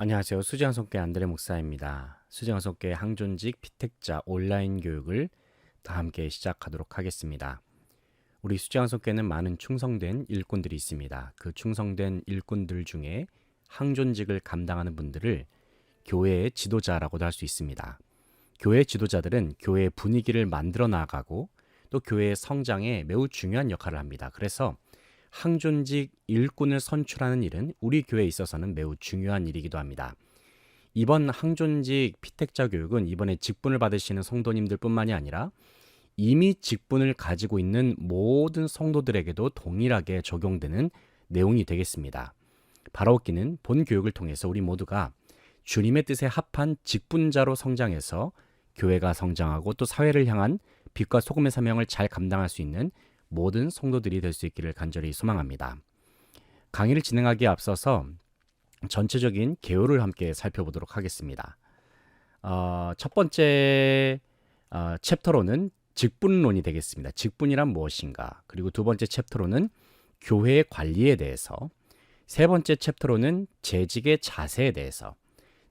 안녕하세요. 수지양속계 안드레 목사입니다. 수지양속계 항존직 피택자 온라인 교육을 다 함께 시작하도록 하겠습니다. 우리 수지양속계는 많은 충성된 일꾼들이 있습니다. 그 충성된 일꾼들 중에 항존직을 감당하는 분들을 교회의 지도자라고도 할 수 있습니다. 교회 지도자들은 교회의 분위기를 만들어 나가고 또 교회의 성장에 매우 중요한 역할을 합니다. 그래서 항존직 일꾼을 선출하는 일은 우리 교회에 있어서는 매우 중요한 일이기도 합니다. 이번 항존직 피택자 교육은 이번에 직분을 받으시는 성도님들 뿐만이 아니라 이미 직분을 가지고 있는 모든 성도들에게도 동일하게 적용되는 내용이 되겠습니다. 바라옵기는 본 교육을 통해서 우리 모두가 주님의 뜻에 합한 직분자로 성장해서 교회가 성장하고 또 사회를 향한 빛과 소금의 사명을 잘 감당할 수 있는 모든 성도들이 될 수 있기를 간절히 소망합니다. 강의를 진행하기에 앞서서 전체적인 개요를 함께 살펴보도록 하겠습니다. 첫 번째 챕터로는 직분론이 되겠습니다. 직분이란 무엇인가? 그리고 두 번째 챕터로는 교회의 관리에 대해서, 세 번째 챕터로는 재직의 자세에 대해서,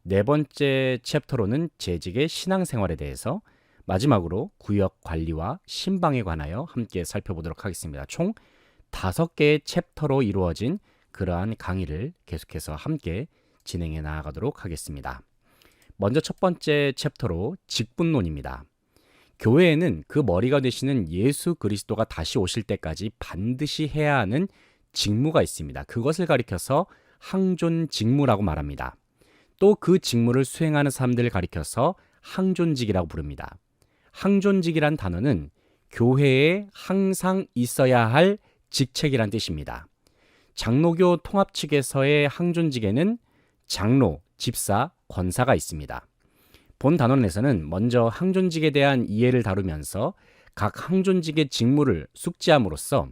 네 번째 챕터로는 재직의 신앙생활에 대해서, 마지막으로 구역 관리와 신방에 관하여 함께 살펴보도록 하겠습니다. 총 5개의 챕터로 이루어진 그러한 강의를 계속해서 함께 진행해 나아가도록 하겠습니다. 먼저 첫 번째 챕터로 직분론입니다. 교회에는 그 머리가 되시는 예수 그리스도가 다시 오실 때까지 반드시 해야 하는 직무가 있습니다. 그것을 가리켜서 항존 직무라고 말합니다. 또 그 직무를 수행하는 사람들을 가리켜서 항존직이라고 부릅니다. 항존직이란 단어는 교회에 항상 있어야 할 직책이란 뜻입니다. 장로교 통합 측에서의 항존직에는 장로, 집사, 권사가 있습니다. 본 단원에서는 먼저 항존직에 대한 이해를 다루면서 각 항존직의 직무를 숙지함으로써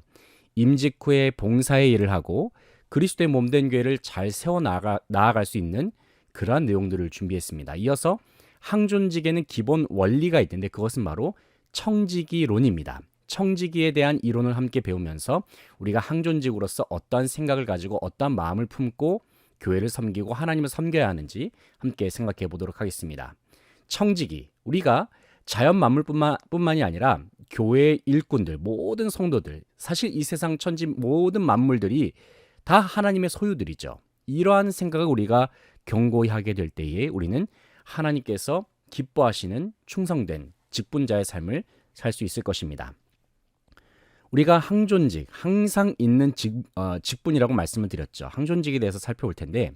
임직 후에 봉사의 일을 하고 그리스도의 몸된 교회를 잘 세워 나아갈 수 있는 그러한 내용들을 준비했습니다. 이어서 항존직에는 기본 원리가 있는데 그것은 바로 청지기론입니다. 청지기에 대한 이론을 함께 배우면서 우리가 항존직으로서 어떠한 생각을 가지고 어떠한 마음을 품고 교회를 섬기고 하나님을 섬겨야 하는지 함께 생각해 보도록 하겠습니다. 청지기, 우리가 자연 만물뿐만이 아니라 교회의 일꾼들, 모든 성도들, 사실 이 세상 천지 모든 만물들이 다 하나님의 소유들이죠. 이러한 생각을 우리가 경고히 하게 될 때에 우리는 하나님께서 기뻐하시는 충성된 직분자의 삶을 살 수 있을 것입니다. 우리가 항존직, 항상 있는 직분이라고 말씀을 드렸죠. 항존직에 대해서 살펴볼 텐데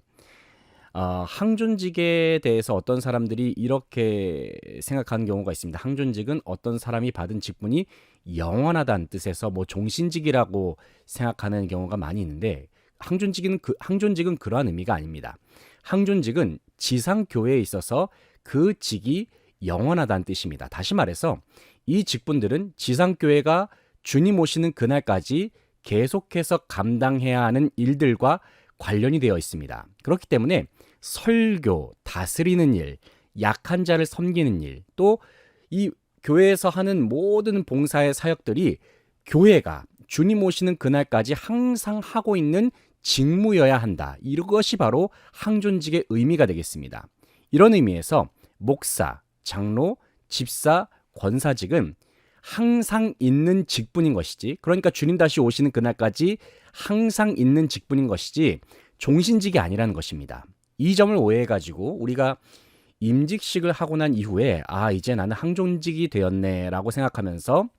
항존직에 대해서 어떤 사람들이 이렇게 생각하는 경우가 있습니다. 항존직은 어떤 사람이 받은 직분이 영원하다는 뜻에서 종신직이라고 생각하는 경우가 많이 있는데 항존직은 그러한 의미가 아닙니다. 항존직은 지상교회에 있어서 그 직이 영원하다는 뜻입니다. 다시 말해서 이 직분들은 지상교회가 주님 오시는 그날까지 계속해서 감당해야 하는 일들과 관련이 되어 있습니다. 그렇기 때문에 설교, 다스리는 일, 약한 자를 섬기는 일, 또 이 교회에서 하는 모든 봉사의 사역들이 교회가 주님 오시는 그날까지 항상 하고 있는 직무여야 한다. 이것이 바로 항존직의 의미가 되겠습니다. 이런 의미에서 목사, 장로, 집사, 권사직은 항상 있는 직분인 것이지, 그러니까 주님 다시 오시는 그날까지 항상 있는 직분인 것이지 종신직이 아니라는 것입니다. 이 점을 오해해가지고 우리가 임직식을 하고 난 이후에 이제 나는 항존직이 되었네 라고 생각하면서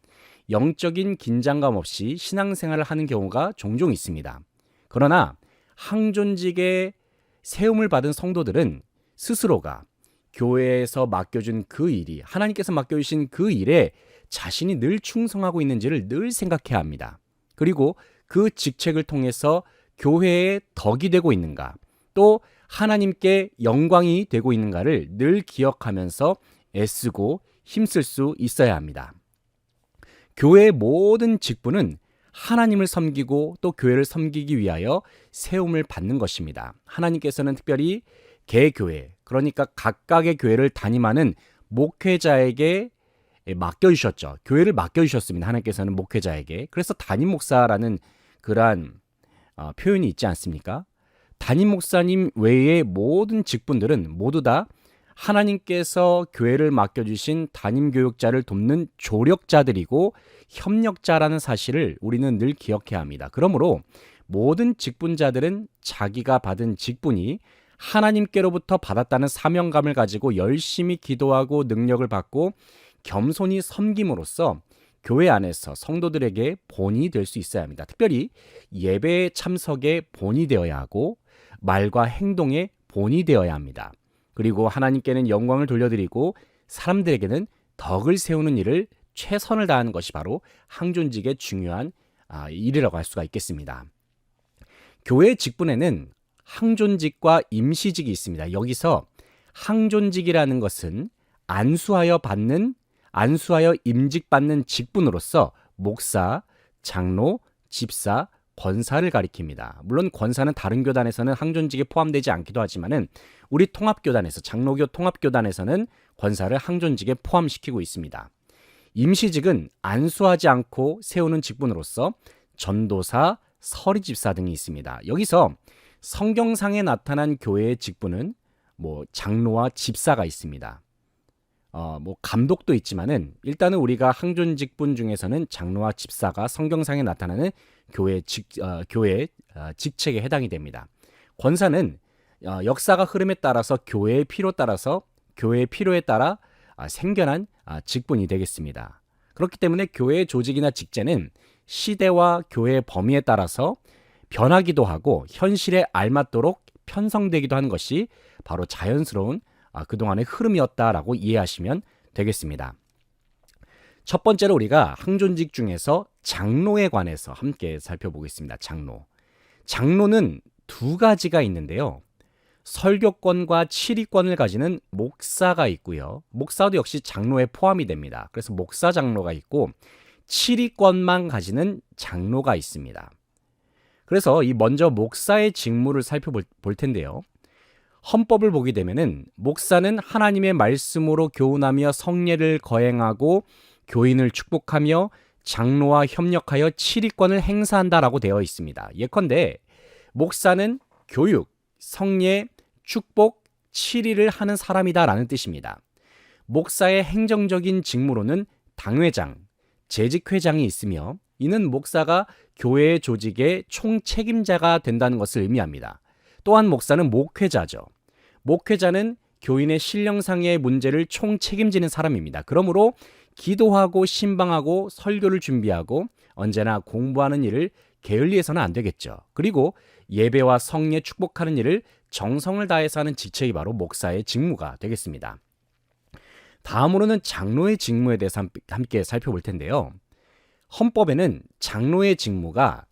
영적인 긴장감 없이 신앙생활을 하는 경우가 종종 있습니다. 그러나 항존직에 세움을 받은 성도들은 스스로가 교회에서 맡겨준 그 일이, 하나님께서 맡겨주신 그 일에 자신이 늘 충성하고 있는지를 늘 생각해야 합니다. 그리고 그 직책을 통해서 교회에 덕이 되고 있는가, 또 하나님께 영광이 되고 있는가를 늘 기억하면서 애쓰고 힘쓸 수 있어야 합니다. 교회의 모든 직분은 하나님을 섬기고 또 교회를 섬기기 위하여 세움을 받는 것입니다. 하나님께서는 특별히 개교회, 그러니까 각각의 교회를 담임하는 목회자에게 맡겨주셨죠. 교회를 맡겨주셨습니다. 하나님께서는 목회자에게. 그래서 담임 목사라는 그러한 표현이 있지 않습니까? 담임 목사님 외의 모든 직분들은 모두 다 하나님께서 교회를 맡겨주신 담임 교육자를 돕는 조력자들이고 협력자라는 사실을 우리는 늘 기억해야 합니다. 그러므로 모든 직분자들은 자기가 받은 직분이 하나님께로부터 받았다는 사명감을 가지고 열심히 기도하고 능력을 받고 겸손히 섬김으로써 교회 안에서 성도들에게 본이 될 수 있어야 합니다. 특별히 예배에 참석에 본이 되어야 하고 말과 행동에 본이 되어야 합니다. 그리고 하나님께는 영광을 돌려드리고 사람들에게는 덕을 세우는 일을 최선을 다하는 것이 바로 항존직의 중요한 일이라고 할 수가 있겠습니다. 교회 직분에는 항존직과 임시직이 있습니다. 여기서 항존직이라는 것은 안수하여 임직받는 직분으로서 목사, 장로, 집사, 권사를 가리킵니다. 물론 권사는 다른 교단에서는 항존직에 포함되지 않기도 하지만은 우리 통합교단에서 장로교 통합교단에서는 권사를 항존직에 포함시키고 있습니다. 임시직은 안수하지 않고 세우는 직분으로서 전도사, 서리집사 등이 있습니다. 여기서 성경상에 나타난 교회의 직분은 장로와 집사가 있습니다. 감독도 있지만은 일단은 우리가 항존 직분 중에서는 장로와 집사가 성경상에 나타나는 교회 직책에 해당이 됩니다. 권사는 역사가 흐름에 따라서 교회의 필요에 따라 생겨난 직분이 되겠습니다. 그렇기 때문에 교회의 조직이나 직제는 시대와 교회의 범위에 따라서 변하기도 하고 현실에 알맞도록 편성되기도 하는 것이 바로 자연스러운 그동안의 흐름이었다라고 이해하시면 되겠습니다. 첫 번째로 우리가 항존직 중에서 장로에 관해서 함께 살펴보겠습니다. 장로는 두 가지가 있는데요. 설교권과 치리권을 가지는 목사가 있고요. 목사도 역시 장로에 포함이 됩니다. 그래서 목사 장로가 있고 치리권만 가지는 장로가 있습니다. 그래서 먼저 목사의 직무를 살펴볼 텐데요. 헌법을 보게 되면은 목사는 하나님의 말씀으로 교훈하며 성례를 거행하고 교인을 축복하며 장로와 협력하여 치리권을 행사한다라고 되어 있습니다. 예컨대 목사는 교육, 성례, 축복, 치리를 하는 사람이다라는 뜻입니다. 목사의 행정적인 직무로는 당회장, 재직회장이 있으며 이는 목사가 교회의 조직의 총책임자가 된다는 것을 의미합니다. 또한 목사는 목회자죠. 목회자는 교인의 신령상의 문제를 총책임지는 사람입니다. 그러므로 기도하고 신방하고 설교를 준비하고 언제나 공부하는 일을 게을리해서는 안 되겠죠. 그리고 예배와 성례 축복하는 일을 정성을 다해서 하는 직책이 바로 목사의 직무가 되겠습니다. 다음으로는 장로의 직무에 대해서 함께 살펴볼 텐데요. 헌법에는 장로의 직무가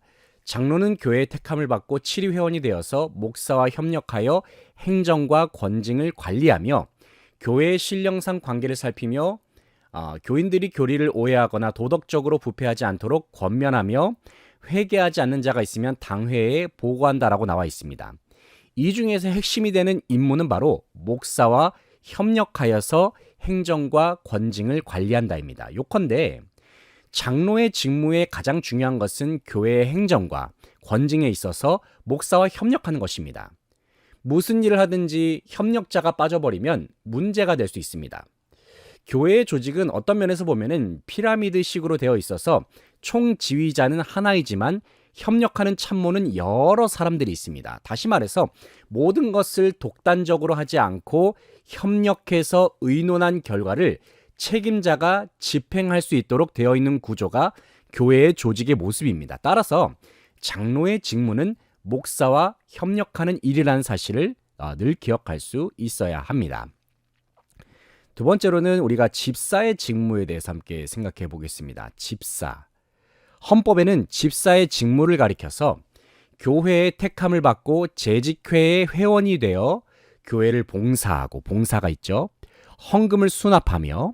장로는 교회의 택함을 받고 치리회원이 되어서 목사와 협력하여 행정과 권징을 관리하며 교회의 신령상 관계를 살피며 교인들이 교리를 오해하거나 도덕적으로 부패하지 않도록 권면하며 회개하지 않는 자가 있으면 당회에 보고한다라고 나와 있습니다. 이 중에서 핵심이 되는 임무는 바로 목사와 협력하여서 행정과 권징을 관리한다입니다. 요컨대 장로의 직무의 가장 중요한 것은 교회의 행정과 권징에 있어서 목사와 협력하는 것입니다. 무슨 일을 하든지 협력자가 빠져버리면 문제가 될 수 있습니다. 교회의 조직은 어떤 면에서 보면은 피라미드식으로 되어 있어서 총지휘자는 하나이지만 협력하는 참모는 여러 사람들이 있습니다. 다시 말해서 모든 것을 독단적으로 하지 않고 협력해서 의논한 결과를 책임자가 집행할 수 있도록 되어 있는 구조가 교회의 조직의 모습입니다. 따라서 장로의 직무는 목사와 협력하는 일이라는 사실을 늘 기억할 수 있어야 합니다. 두 번째로는 우리가 집사의 직무에 대해서 함께 생각해 보겠습니다. 집사. 헌법에는 집사의 직무를 가리켜서 교회의 택함을 받고 재직회의 회원이 되어 교회를 봉사하고 봉사가 있죠. 헌금을 수납하며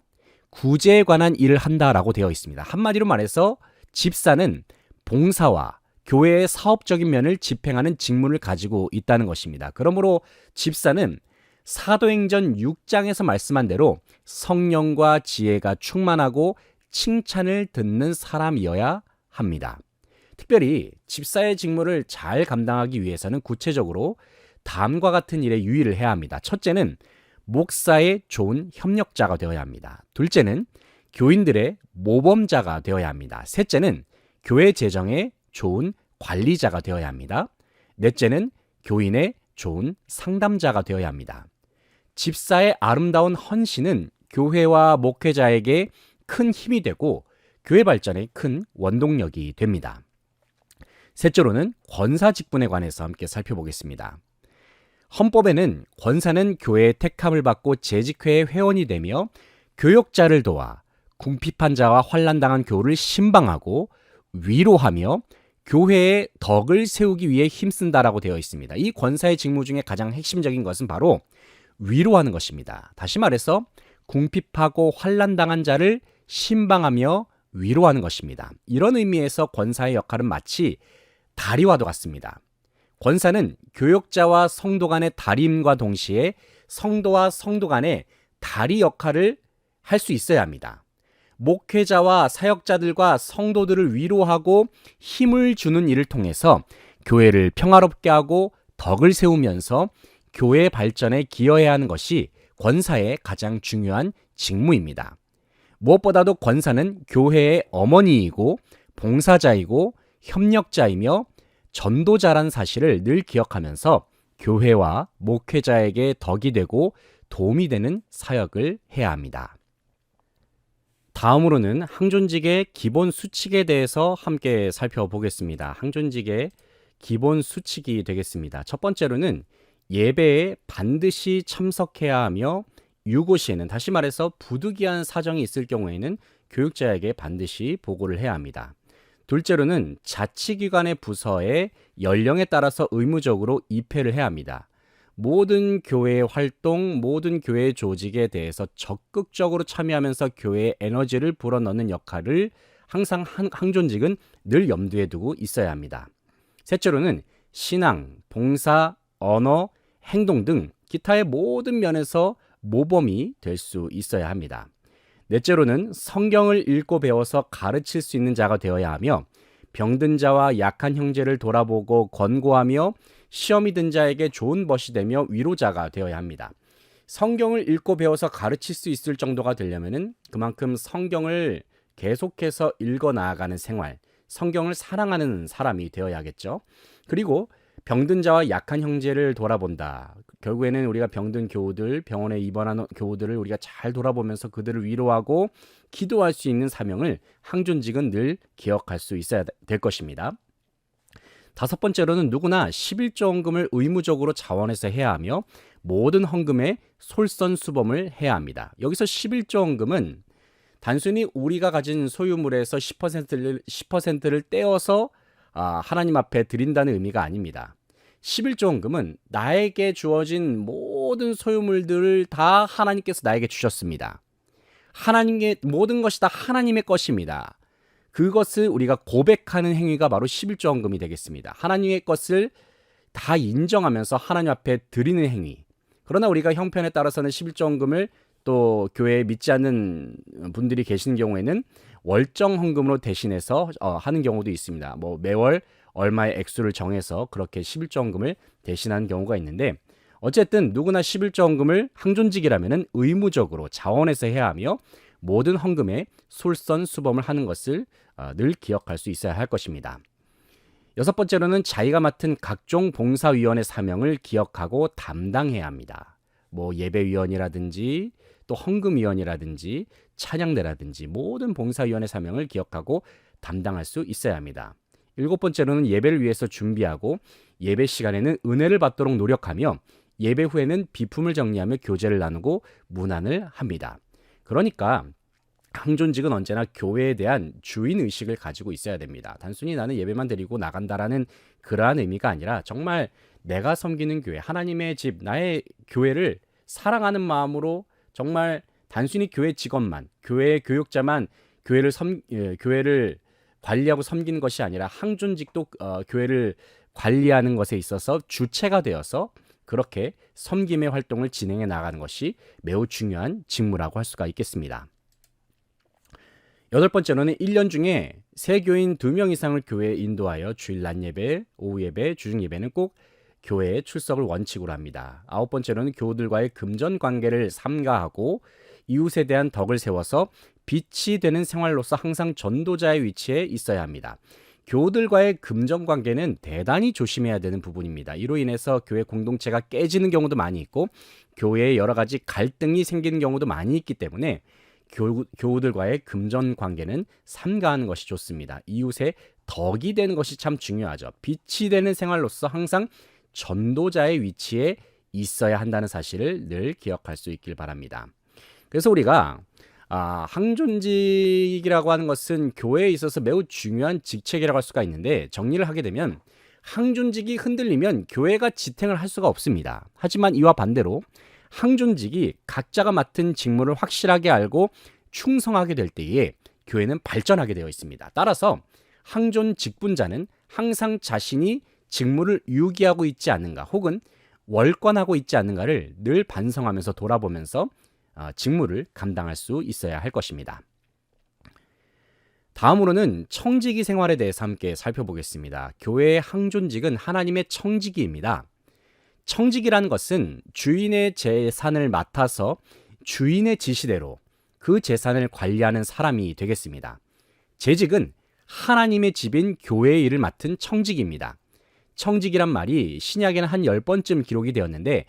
구제에 관한 일을 한다라고 되어 있습니다. 한마디로 말해서 집사는 봉사와 교회의 사업적인 면을 집행하는 직무를 가지고 있다는 것입니다. 그러므로 집사는 사도행전 6장에서 말씀한 대로 성령과 지혜가 충만하고 칭찬을 듣는 사람이어야 합니다. 특별히 집사의 직무를 잘 감당하기 위해서는 구체적으로 다음과 같은 일에 유의를 해야 합니다. 첫째는 목사의 좋은 협력자가 되어야 합니다. 둘째는 교인들의 모범자가 되어야 합니다. 셋째는 교회 재정의 좋은 관리자가 되어야 합니다. 넷째는 교인의 좋은 상담자가 되어야 합니다. 집사의 아름다운 헌신은 교회와 목회자에게 큰 힘이 되고 교회 발전에 큰 원동력이 됩니다. 셋째로는 권사 직분에 관해서 함께 살펴보겠습니다. 헌법에는 권사는 교회의 택함을 받고 재직회의 회원이 되며 교역자를 도와 궁핍한 자와 환난당한 교우를 신방하고 위로하며 교회의 덕을 세우기 위해 힘쓴다라고 되어 있습니다. 이 권사의 직무 중에 가장 핵심적인 것은 바로 위로하는 것입니다. 다시 말해서 궁핍하고 환난당한 자를 신방하며 위로하는 것입니다. 이런 의미에서 권사의 역할은 마치 다리와도 같습니다. 권사는 교역자와 성도 간의 다림과 동시에 성도와 성도 간의 다리 역할을 할 수 있어야 합니다. 목회자와 사역자들과 성도들을 위로하고 힘을 주는 일을 통해서 교회를 평화롭게 하고 덕을 세우면서 교회 발전에 기여해야 하는 것이 권사의 가장 중요한 직무입니다. 무엇보다도 권사는 교회의 어머니이고 봉사자이고 협력자이며 전도자란 사실을 늘 기억하면서 교회와 목회자에게 덕이 되고 도움이 되는 사역을 해야 합니다. 다음으로는 항존직의 기본 수칙에 대해서 함께 살펴보겠습니다. 항존직의 기본 수칙이 되겠습니다. 첫 번째로는 예배에 반드시 참석해야 하며 유고 시에는, 다시 말해서 부득이한 사정이 있을 경우에는 교육자에게 반드시 보고를 해야 합니다. 둘째로는 자치기관의 부서에 연령에 따라서 의무적으로 입회를 해야 합니다. 모든 교회의 활동, 모든 교회 조직에 대해서 적극적으로 참여하면서 교회의 에너지를 불어넣는 역할을 항상 항존직은 늘 염두에 두고 있어야 합니다. 셋째로는 신앙, 봉사, 언어, 행동 등 기타의 모든 면에서 모범이 될 수 있어야 합니다. 넷째로는 성경을 읽고 배워서 가르칠 수 있는 자가 되어야 하며 병든 자와 약한 형제를 돌아보고 권고하며 시험이 든 자에게 좋은 벗이 되며 위로자가 되어야 합니다. 성경을 읽고 배워서 가르칠 수 있을 정도가 되려면은 그만큼 성경을 계속해서 읽어 나아가는 생활, 성경을 사랑하는 사람이 되어야겠죠. 그리고 병든 자와 약한 형제를 돌아본다. 결국에는 우리가 병든 교우들, 병원에 입원한 교우들을 우리가 잘 돌아보면서 그들을 위로하고 기도할 수 있는 사명을 항존직은 늘 기억할 수 있어야 될 것입니다. 다섯 번째로는 누구나 11조헌금을 의무적으로 자원해서 해야 하며 모든 헌금에 솔선수범을 해야 합니다. 여기서 11조헌금은 단순히 우리가 가진 소유물에서 10%를 떼어서 하나님 앞에 드린다는 의미가 아닙니다. 11조헌금은 나에게 주어진 모든 소유물들을 다 하나님께서 나에게 주셨습니다. 하나님의 모든 것이 다 하나님의 것입니다. 그것을 우리가 고백하는 행위가 바로 11조헌금이 되겠습니다. 하나님의 것을 다 인정하면서 하나님 앞에 드리는 행위. 그러나 우리가 형편에 따라서는 11조헌금을 또 교회에 믿지 않는 분들이 계시는 경우에는 월정 헌금으로 대신해서 하는 경우도 있습니다. 뭐 매월 얼마의 액수를 정해서 그렇게 11조헌금을 대신하는 경우가 있는데, 어쨌든 누구나 11조헌금을 항존직이라면 의무적으로 자원해서 해야 하며 모든 헌금에 솔선수범을 하는 것을 늘 기억할 수 있어야 할 것입니다. 여섯 번째로는 자기가 맡은 각종 봉사위원회 사명을 기억하고 담당해야 합니다. 뭐 예배위원이라든지 또 헌금위원이라든지 찬양대라든지 모든 봉사위원회 사명을 기억하고 담당할 수 있어야 합니다. 일곱 번째로는 예배를 위해서 준비하고 예배 시간에는 은혜를 받도록 노력하며 예배 후에는 비품을 정리하며 교제를 나누고 문안을 합니다. 그러니까 항존직은 언제나 교회에 대한 주인의식을 가지고 있어야 됩니다. 단순히 나는 예배만 드리고 나간다라는 그러한 의미가 아니라 정말 내가 섬기는 교회, 하나님의 집, 나의 교회를 사랑하는 마음으로 정말 단순히 교회 직원만, 교회의 교육자만 교회를 관리하고 섬기는 것이 아니라 항존직도 교회를 관리하는 것에 있어서 주체가 되어서 그렇게 섬김의 활동을 진행해 나가는 것이 매우 중요한 직무라고 할 수가 있겠습니다. 여덟 번째로는 1년 중에 새 교인 2명 이상을 교회에 인도하여 주일 낮 예배, 오후 예배, 주중 예배는 꼭 교회에 출석을 원칙으로 합니다. 9번째로는 교우들과의 금전 관계를 삼가하고 이웃에 대한 덕을 세워서 빛이 되는 생활로서 항상 전도자의 위치에 있어야 합니다. 교우들과의 금전 관계는 대단히 조심해야 되는 부분입니다. 이로 인해서 교회 공동체가 깨지는 경우도 많이 있고 교회에 여러 가지 갈등이 생기는 경우도 많이 있기 때문에 교우들과의 금전 관계는 삼가하는 것이 좋습니다. 이웃의 덕이 되는 것이 참 중요하죠. 빛이 되는 생활로서 항상 전도자의 위치에 있어야 한다는 사실을 늘 기억할 수 있길 바랍니다. 그래서 우리가 항존직이라고 하는 것은 교회에 있어서 매우 중요한 직책이라고 할 수가 있는데, 정리를 하게 되면 항존직이 흔들리면 교회가 지탱을 할 수가 없습니다. 하지만 이와 반대로 항존직이 각자가 맡은 직무를 확실하게 알고 충성하게 될 때에 교회는 발전하게 되어 있습니다. 따라서 항존 직분자는 항상 자신이 직무를 유기하고 있지 않는가, 혹은 월권하고 있지 않는가를 늘 반성하면서 돌아보면서 직무를 감당할 수 있어야 할 것입니다. 다음으로는 청지기 생활에 대해서 함께 살펴보겠습니다. 교회의 항존직은 하나님의 청지기입니다. 청지기라는 것은 주인의 재산을 맡아서 주인의 지시대로 그 재산을 관리하는 사람이 되겠습니다. 재직은 하나님의 집인 교회의 일을 맡은 청지기입니다. 청지기란 말이 신약에는 한 10번쯤 기록이 되었는데,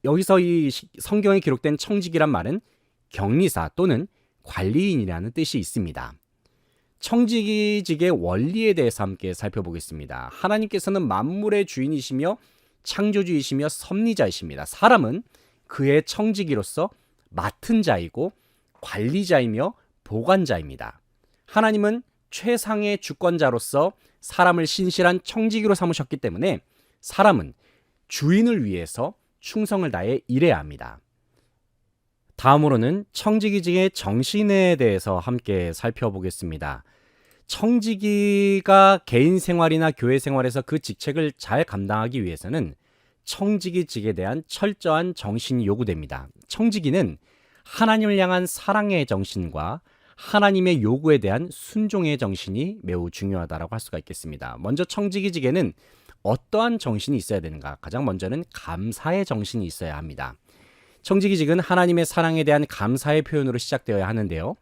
여기서 이 성경에 기록된 청지기란 말은 격리사 또는 관리인이라는 뜻이 있습니다. 청지기직의 원리에 대해서 함께 살펴보겠습니다. 하나님께서는 만물의 주인이시며 창조주이시며 섭리자이십니다. 사람은 그의 청지기로서 맡은 자이고 관리자이며 보관자입니다. 하나님은 최상의 주권자로서 사람을 신실한 청지기로 삼으셨기 때문에 사람은 주인을 위해서 충성을 다해 일해야 합니다. 다음으로는 청지기직의 정신에 대해서 함께 살펴보겠습니다. 청지기가 개인 생활이나 교회 생활에서 그 직책을 잘 감당하기 위해서는 청지기직에 대한 철저한 정신이 요구됩니다. 청지기는 하나님을 향한 사랑의 정신과 하나님의 요구에 대한 순종의 정신이 매우 중요하다고 할 수가 있겠습니다. 먼저 청지기직에는 어떠한 정신이 있어야 되는가? 가장 먼저는 감사의 정신이 있어야 합니다. 청지기직은 하나님의 사랑에 대한 감사의 표현으로 시작되어야 하는데요.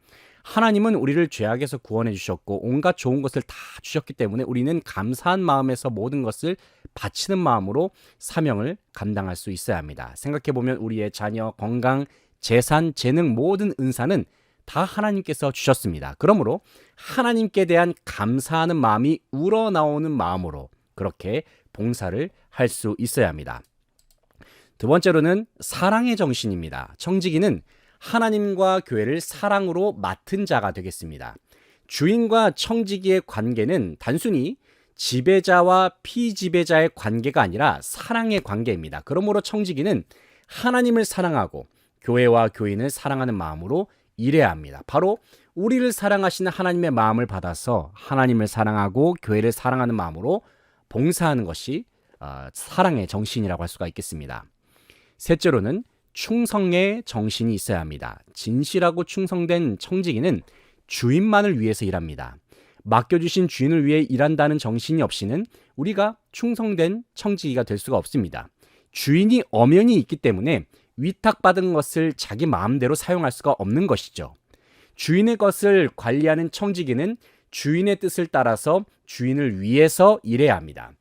하나님은 우리를 죄악에서 구원해 주셨고 온갖 좋은 것을 다 주셨기 때문에 우리는 감사한 마음에서 모든 것을 바치는 마음으로 사명을 감당할 수 있어야 합니다. 생각해보면 우리의 자녀, 건강, 재산, 재능, 모든 은사는 다 하나님께서 주셨습니다. 그러므로 하나님께 대한 감사하는 마음이 우러나오는 마음으로 그렇게 봉사를 할 수 있어야 합니다. 두 번째로는 사랑의 정신입니다. 청지기는 하나님과 교회를 사랑으로 맡은 자가 되겠습니다. 주인과 청지기의 관계는 단순히 지배자와 피지배자의 관계가 아니라 사랑의 관계입니다. 그러므로 청지기는 하나님을 사랑하고 교회와 교인을 사랑하는 마음으로 일해야 합니다. 바로 우리를 사랑하시는 하나님의 마음을 받아서 하나님을 사랑하고 교회를 사랑하는 마음으로 봉사하는 것이 사랑의 정신이라고 할 수가 있겠습니다. 셋째로는 충성의 정신이 있어야 합니다. 진실하고 충성된 청지기는 주인만을 위해서 일합니다. 맡겨주신 주인을 위해 일한다는 정신이 없이는 우리가 충성된 청지기가 될 수가 없습니다. 주인이 엄연히 있기 때문에 위탁받은 것을 자기 마음대로 사용할 수가 없는 것이죠. 주인의 것을 관리하는 청지기는 주인의 뜻을 따라서 주인을 위해서 일해야 합니다.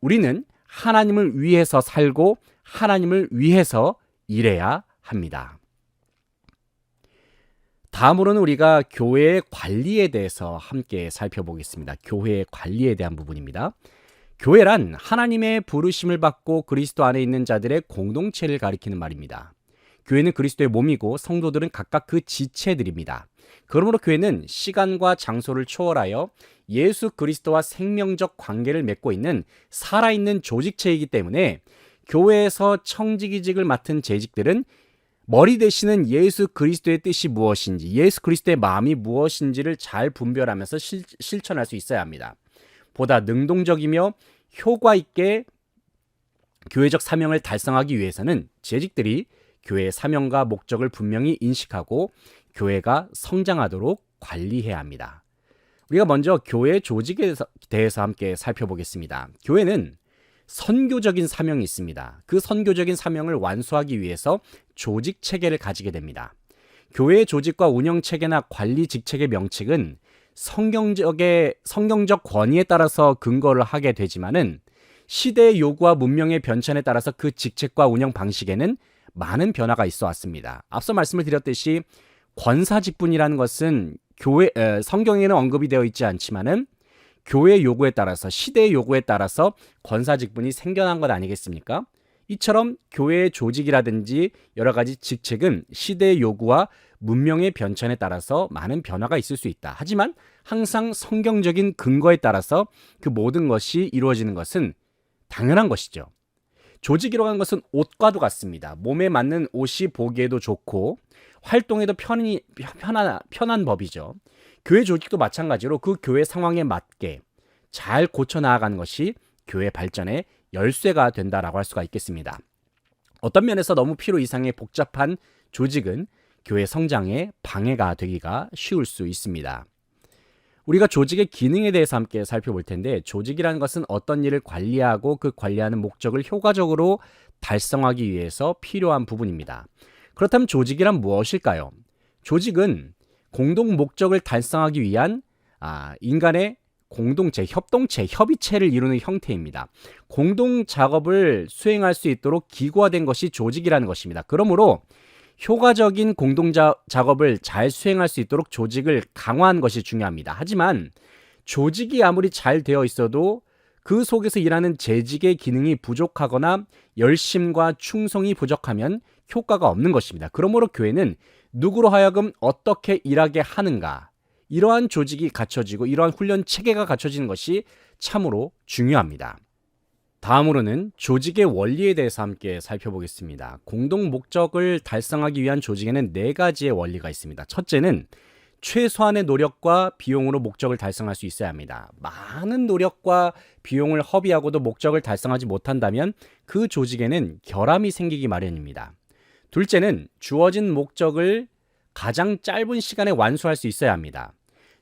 우리는 하나님을 위해서 살고 하나님을 위해서 일해야 합니다. 다음으로는 우리가 교회의 관리에 대해서 함께 살펴보겠습니다. 교회의 관리에 대한 부분입니다. 교회란 하나님의 부르심을 받고 그리스도 안에 있는 자들의 공동체를 가리키는 말입니다. 교회는 그리스도의 몸이고 성도들은 각각 그 지체들입니다. 그러므로 교회는 시간과 장소를 초월하여 예수 그리스도와 생명적 관계를 맺고 있는 살아있는 조직체이기 때문에 교회에서 청지기직을 맡은 재직들은 머리 되시는 예수 그리스도의 뜻이 무엇인지, 예수 그리스도의 마음이 무엇인지를 잘 분별하면서 실천할 수 있어야 합니다. 보다 능동적이며 효과 있게 교회적 사명을 달성하기 위해서는 재직들이 교회의 사명과 목적을 분명히 인식하고 교회가 성장하도록 관리해야 합니다. 우리가 먼저 교회 조직에 대해서 함께 살펴보겠습니다. 교회는 선교적인 사명이 있습니다. 그 선교적인 사명을 완수하기 위해서 조직 체계를 가지게 됩니다. 교회의 조직과 운영 체계나 관리 직책의 명칭은 성경적 권위에 따라서 근거를 하게 되지만은 시대의 요구와 문명의 변천에 따라서 그 직책과 운영 방식에는 많은 변화가 있어 왔습니다. 앞서 말씀을 드렸듯이 권사 직분이라는 것은 성경에는 언급이 되어 있지 않지만은 교회의 요구에 따라서 시대의 요구에 따라서 권사 직분이 생겨난 것 아니겠습니까? 이처럼 교회의 조직이라든지 여러 가지 직책은 시대의 요구와 문명의 변천에 따라서 많은 변화가 있을 수 있다. 하지만 항상 성경적인 근거에 따라서 그 모든 것이 이루어지는 것은 당연한 것이죠. 조직이라고 하는 것은 옷과도 같습니다. 몸에 맞는 옷이 보기에도 좋고 활동에도 편한 법이죠. 교회 조직도 마찬가지로 그 교회 상황에 맞게 잘 고쳐 나아가는 것이 교회 발전의 열쇠가 된다라고 할 수가 있겠습니다. 어떤 면에서 너무 필요 이상의 복잡한 조직은 교회 성장에 방해가 되기가 쉬울 수 있습니다. 우리가 조직의 기능에 대해서 함께 살펴볼 텐데, 조직이라는 것은 어떤 일을 관리하고 그 관리하는 목적을 효과적으로 달성하기 위해서 필요한 부분입니다. 그렇다면 조직이란 무엇일까요? 조직은 공동 목적을 달성하기 위한 인간의 공동체, 협동체, 협의체를 이루는 형태입니다. 공동 작업을 수행할 수 있도록 기구화된 것이 조직이라는 것입니다. 그러므로 효과적인 공동 작업을 잘 수행할 수 있도록 조직을 강화한 것이 중요합니다. 하지만 조직이 아무리 잘 되어 있어도 그 속에서 일하는 재직의 기능이 부족하거나 열심과 충성이 부족하면 효과가 없는 것입니다. 그러므로 교회는 누구로 하여금 어떻게 일하게 하는가, 이러한 조직이 갖춰지고 이러한 훈련 체계가 갖춰지는 것이 참으로 중요합니다. 다음으로는 조직의 원리에 대해서 함께 살펴보겠습니다. 공동 목적을 달성하기 위한 조직에는 4가지의 원리가 있습니다. 첫째는 최소한의 노력과 비용으로 목적을 달성할 수 있어야 합니다. 많은 노력과 비용을 허비하고도 목적을 달성하지 못한다면 그 조직에는 결함이 생기기 마련입니다. 둘째는 주어진 목적을 가장 짧은 시간에 완수할 수 있어야 합니다.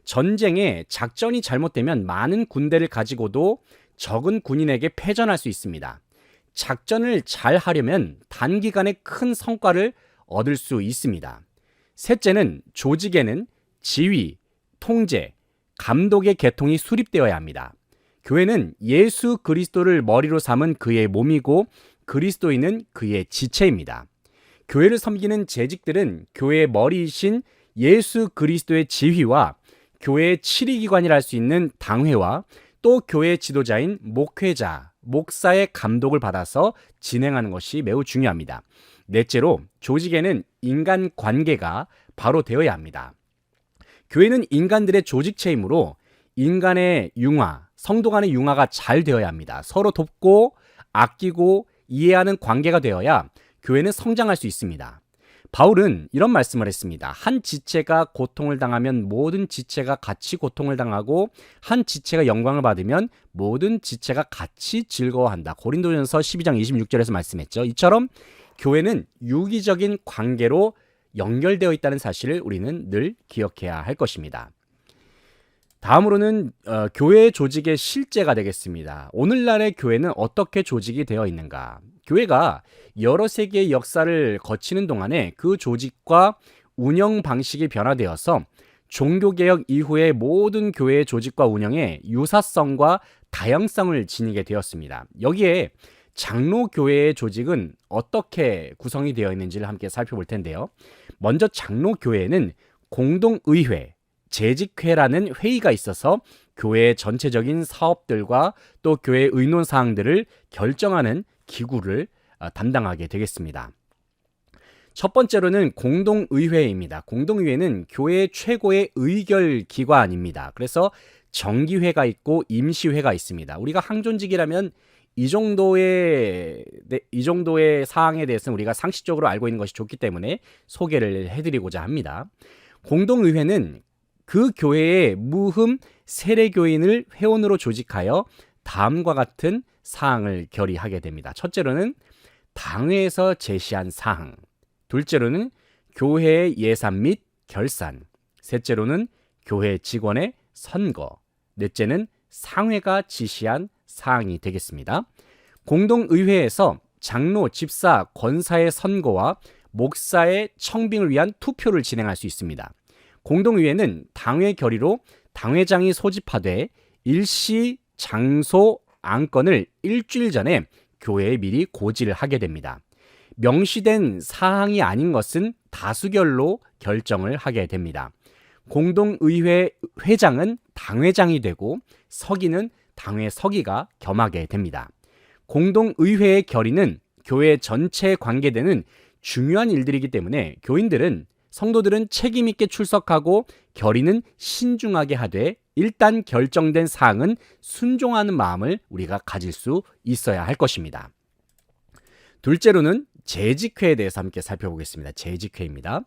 전쟁에 작전이 잘못되면 많은 군대를 가지고도 적은 군인에게 패전할 수 있습니다. 작전을 잘 하려면 단기간에 큰 성과를 얻을 수 있습니다. 셋째는 조직에는 지휘, 통제, 감독의 계통이 수립되어야 합니다. 교회는 예수 그리스도를 머리로 삼은 그의 몸이고 그리스도인은 그의 지체입니다. 교회를 섬기는 재직들은 교회의 머리이신 예수 그리스도의 지휘와 교회의 치리기관이라 할 수 있는 당회와 또 교회 지도자인 목회자, 목사의 감독을 받아서 진행하는 것이 매우 중요합니다. 넷째로 조직에는 인간 관계가 바로 되어야 합니다. 교회는 인간들의 조직체이므로 인간의 융화, 성도 간의 융화가 잘 되어야 합니다. 서로 돕고 아끼고 이해하는 관계가 되어야 교회는 성장할 수 있습니다. 바울은 이런 말씀을 했습니다. 한 지체가 고통을 당하면 모든 지체가 같이 고통을 당하고 한 지체가 영광을 받으면 모든 지체가 같이 즐거워한다. 고린도전서 12장 26절에서 말씀했죠. 이처럼 교회는 유기적인 관계로 연결되어 있다는 사실을 우리는 늘 기억해야 할 것입니다. 다음으로는 교회 조직의 실제가 되겠습니다. 오늘날의 교회는 어떻게 조직이 되어 있는가? 교회가 여러 세기의 역사를 거치는 동안에 그 조직과 운영 방식이 변화되어서 종교개혁 이후의 모든 교회의 조직과 운영에 유사성과 다양성을 지니게 되었습니다. 여기에 장로교회의 조직은 어떻게 구성이 되어 있는지를 함께 살펴볼 텐데요. 먼저 장로교회에는 공동의회, 재직회라는 회의가 있어서 교회의 전체적인 사업들과 또 교회의 의논사항들을 결정하는 기구를 담당하게 되겠습니다. 첫 번째로는 공동의회입니다. 공동의회는 교회의 최고의 의결 기관입니다. 그래서 정기회가 있고 임시회가 있습니다. 우리가 항존직이라면 이 정도의 사항에 대해서는 우리가 상식적으로 알고 있는 것이 좋기 때문에 소개를 해드리고자 합니다. 공동의회는 그 교회의 무흠 세례교인을 회원으로 조직하여 다음과 같은 사항을 결의하게 됩니다. 첫째로는 당회에서 제시한 사항, 둘째로는 교회의 예산 및 결산, 셋째로는 교회 직원의 선거, 넷째는 상회가 지시한 사항이 되겠습니다. 공동의회에서 장로, 집사, 권사의 선거와 목사의 청빙을 위한 투표를 진행할 수 있습니다. 공동의회는 당회 결의로 당회장이 소집하되 일시 장소 안건을 일주일 전에 교회에 미리 고지를 하게 됩니다. 명시된 사항이 아닌 것은 다수결로 결정을 하게 됩니다. 공동의회 회장은 당회장이 되고 서기는 당회 서기가 겸하게 됩니다. 공동의회의 결의는 교회 전체에 관계되는 중요한 일들이기 때문에 성도들은 책임 있게 출석하고 결의는 신중하게 하되 일단 결정된 사항은 순종하는 마음을 우리가 가질 수 있어야 할 것입니다. 둘째로는 재직회에 대해서 함께 살펴보겠습니다. 재직회입니다.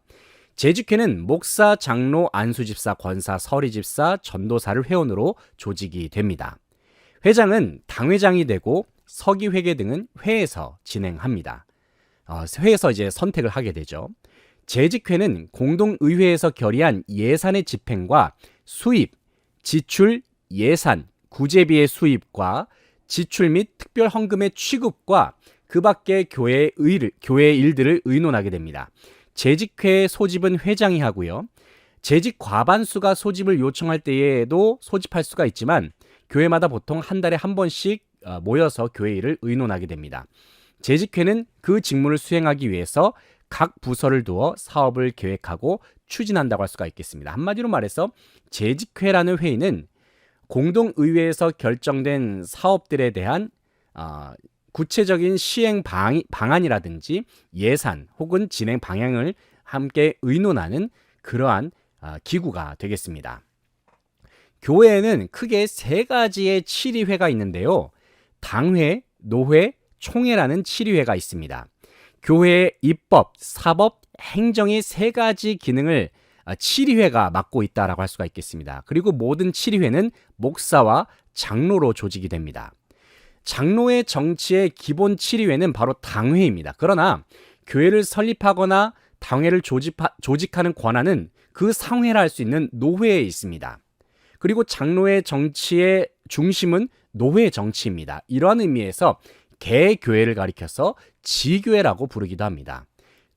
재직회는 목사, 장로, 안수집사, 권사, 서리집사, 전도사를 회원으로 조직이 됩니다. 회장은 당회장이 되고 서기회계 등은 회에서 진행합니다. 회에서 이제 선택을 하게 되죠. 재직회는 공동의회에서 결의한 예산의 집행과 수입, 지출, 예산, 구제비의 수입과 지출 및 특별 헌금의 취급과 그 밖의 교회의 일들을 의논하게 됩니다. 재직회의 소집은 회장이 하고요. 재직 과반수가 소집을 요청할 때에도 소집할 수가 있지만 교회마다 보통 한 달에 한 번씩 모여서 교회 일을 의논하게 됩니다. 재직회는 그 직무를 수행하기 위해서 각 부서를 두어 사업을 계획하고 추진한다고 할 수가 있겠습니다. 한마디로 말해서 재직회라는 회의는 공동의회에서 결정된 사업들에 대한 구체적인 시행 방안이라든지 예산 혹은 진행 방향을 함께 의논하는 그러한 기구가 되겠습니다. 교회에는 크게 세 가지의 치리회가 있는데요. 당회, 노회, 총회라는 치리회가 있습니다. 교회의 입법, 사법, 행정의 세 가지 기능을 치리회가 맡고 있다라고 할 수가 있겠습니다. 그리고 모든 치리회는 목사와 장로로 조직이 됩니다. 장로의 정치의 기본 치리회는 바로 당회입니다. 그러나 교회를 설립하거나 당회를 조직하는 권한은 그 상회라 할 수 있는 노회에 있습니다. 그리고 장로의 정치의 중심은 노회 정치입니다. 이러한 의미에서 개교회를 가리켜서 지교회라고 부르기도 합니다.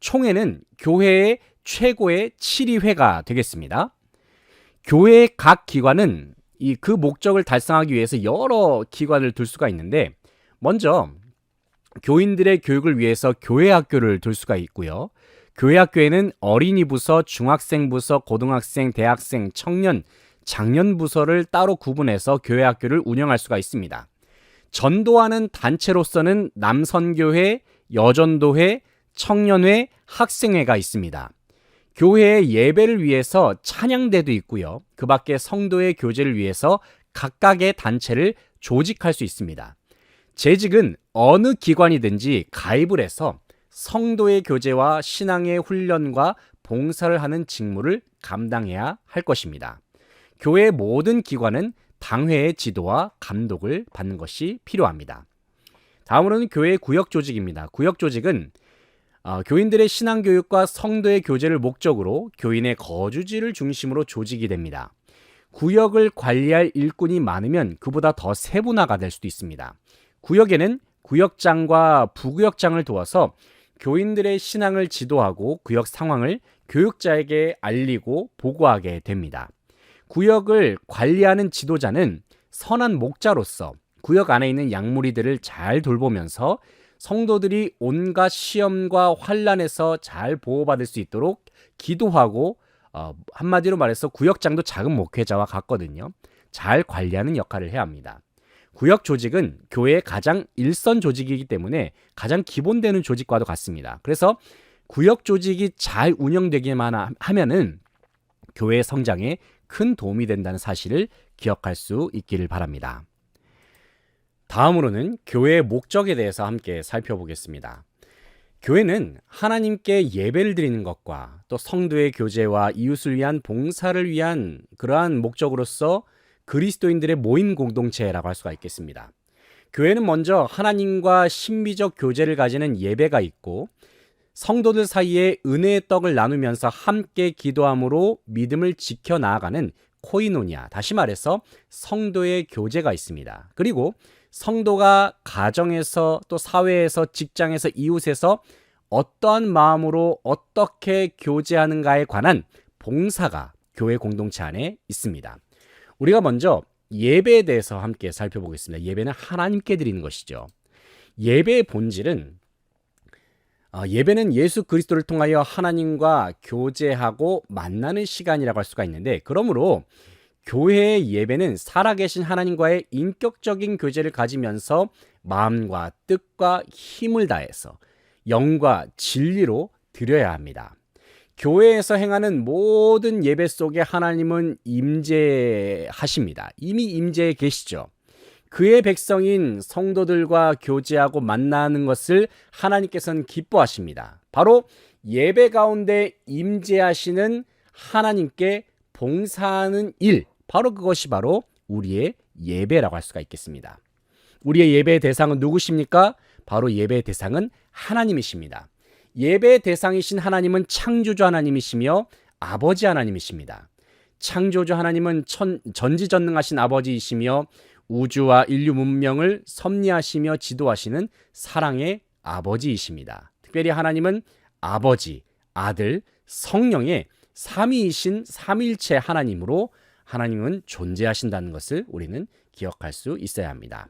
총회는 교회의 최고의 치리회가 되겠습니다. 교회의 각 기관은 그 목적을 달성하기 위해서 여러 기관을 둘 수가 있는데 먼저 교인들의 교육을 위해서 교회학교를 둘 수가 있고요. 교회학교에는 어린이 부서, 중학생 부서, 고등학생, 대학생, 청년, 장년 부서를 따로 구분해서 교회학교를 운영할 수가 있습니다. 전도하는 단체로서는 남선교회, 여전도회, 청년회, 학생회가 있습니다. 교회의 예배를 위해서 찬양대도 있고요. 그 밖에 성도의 교제를 위해서 각각의 단체를 조직할 수 있습니다. 재직은 어느 기관이든지 가입을 해서 성도의 교제와 신앙의 훈련과 봉사를 하는 직무를 감당해야 할 것입니다. 교회의 모든 기관은 당회의 지도와 감독을 받는 것이 필요합니다. 다음으로는 교회의 구역조직입니다. 구역조직은 교인들의 신앙교육과 성도의 교제를 목적으로 교인의 거주지를 중심으로 조직이 됩니다. 구역을 관리할 일꾼이 많으면 그보다 더 세분화가 될 수도 있습니다. 구역에는 구역장과 부구역장을 두어서 교인들의 신앙을 지도하고 구역 상황을 교육자에게 알리고 보고하게 됩니다. 구역을 관리하는 지도자는 선한 목자로서 구역 안에 있는 양무리들을 잘 돌보면서 성도들이 온갖 시험과 환난에서 잘 보호받을 수 있도록 기도하고 한마디로 말해서 구역장도 작은 목회자와 같거든요. 잘 관리하는 역할을 해야 합니다. 구역 조직은 교회의 가장 일선 조직이기 때문에 가장 기본되는 조직과도 같습니다. 그래서 구역 조직이 잘 운영되기만 하면은 교회의 성장에 큰 도움이 된다는 사실을 기억할 수 있기를 바랍니다. 다음으로는 교회의 목적에 대해서 함께 살펴보겠습니다. 교회는 하나님께 예배를 드리는 것과 또 성도의 교제와 이웃을 위한 봉사를 위한 그러한 목적으로서 그리스도인들의 모임 공동체라고 할 수가 있겠습니다. 교회는 먼저 하나님과 신비적 교제를 가지는 예배가 있고 성도들 사이에 은혜의 떡을 나누면서 함께 기도함으로 믿음을 지켜나아가는 코이노니아, 다시 말해서 성도의 교제가 있습니다. 그리고 성도가 가정에서 또 사회에서 직장에서 이웃에서 어떠한 마음으로 어떻게 교제하는가에 관한 봉사가 교회 공동체 안에 있습니다. 우리가 먼저 예배에 대해서 함께 살펴보겠습니다. 예배는 하나님께 드리는 것이죠. 예배의 본질은 예배는 예수 그리스도를 통하여 하나님과 교제하고 만나는 시간이라고 할 수가 있는데, 그러므로 교회의 예배는 살아계신 하나님과의 인격적인 교제를 가지면서 마음과 뜻과 힘을 다해서 영과 진리로 드려야 합니다. 교회에서 행하는 모든 예배 속에 하나님은 임재하십니다. 이미 임재해 계시죠. 그의 백성인 성도들과 교제하고 만나는 것을 하나님께서는 기뻐하십니다. 바로 예배 가운데 임재하시는 하나님께 봉사하는 일, 바로 그것이 바로 우리의 예배라고 할 수가 있겠습니다. 우리의 예배의 대상은 누구십니까? 바로 예배의 대상은 하나님이십니다. 예배의 대상이신 하나님은 창조주 하나님이시며 아버지 하나님이십니다. 창조주 하나님은 전지전능하신 아버지이시며 우주와 인류 문명을 섭리하시며 지도하시는 사랑의 아버지이십니다. 특별히 하나님은 아버지, 아들, 성령의 삼위이신 삼위일체 하나님으로 하나님은 존재하신다는 것을 우리는 기억할 수 있어야 합니다.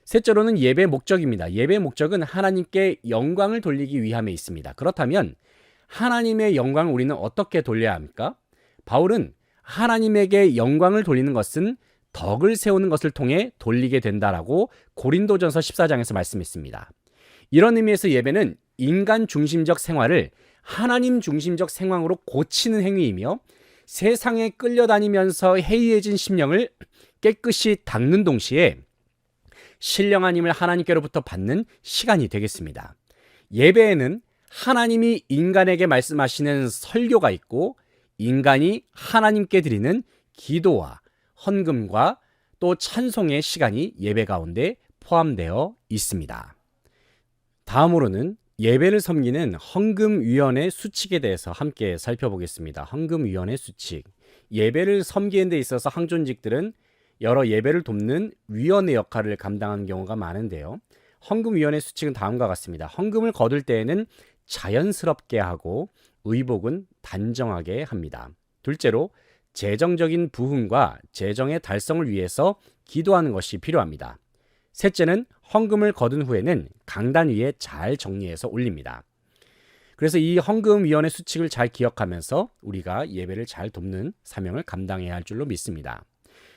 셋째로는 예배의 목적입니다. 예배의 목적은 하나님께 영광을 돌리기 위함에 있습니다. 그렇다면 하나님의 영광을 우리는 어떻게 돌려야 합니까? 바울은 하나님에게 영광을 돌리는 것은 덕을 세우는 것을 통해 돌리게 된다라고 고린도전서 14장에서 말씀했습니다. 이런 의미에서 예배는 인간 중심적 생활을 하나님 중심적 생활로 고치는 행위이며, 세상에 끌려다니면서 해이해진 심령을 깨끗이 닦는 동시에 신령한 힘을 하나님께로부터 받는 시간이 되겠습니다. 예배에는 하나님이 인간에게 말씀하시는 설교가 있고, 인간이 하나님께 드리는 기도와 헌금과 또 찬송의 시간이 예배 가운데 포함되어 있습니다. 다음으로는 예배를 섬기는 헌금위원회 수칙에 대해서 함께 살펴보겠습니다. 헌금위원회 수칙. 예배를 섬기는 데 있어서 항존직들은 여러 예배를 돕는 위원회 역할을 감당하는 경우가 많은데요. 헌금위원회 수칙은 다음과 같습니다. 헌금을 거둘 때에는 자연스럽게 하고 의복은 단정하게 합니다. 둘째로 재정적인 부흥과 재정의 달성을 위해서 기도하는 것이 필요합니다. 셋째는 헌금을 거둔 후에는 강단 위에 잘 정리해서 올립니다. 그래서 이 헌금위원회 수칙을 잘 기억하면서 우리가 예배를 잘 돕는 사명을 감당해야 할 줄로 믿습니다.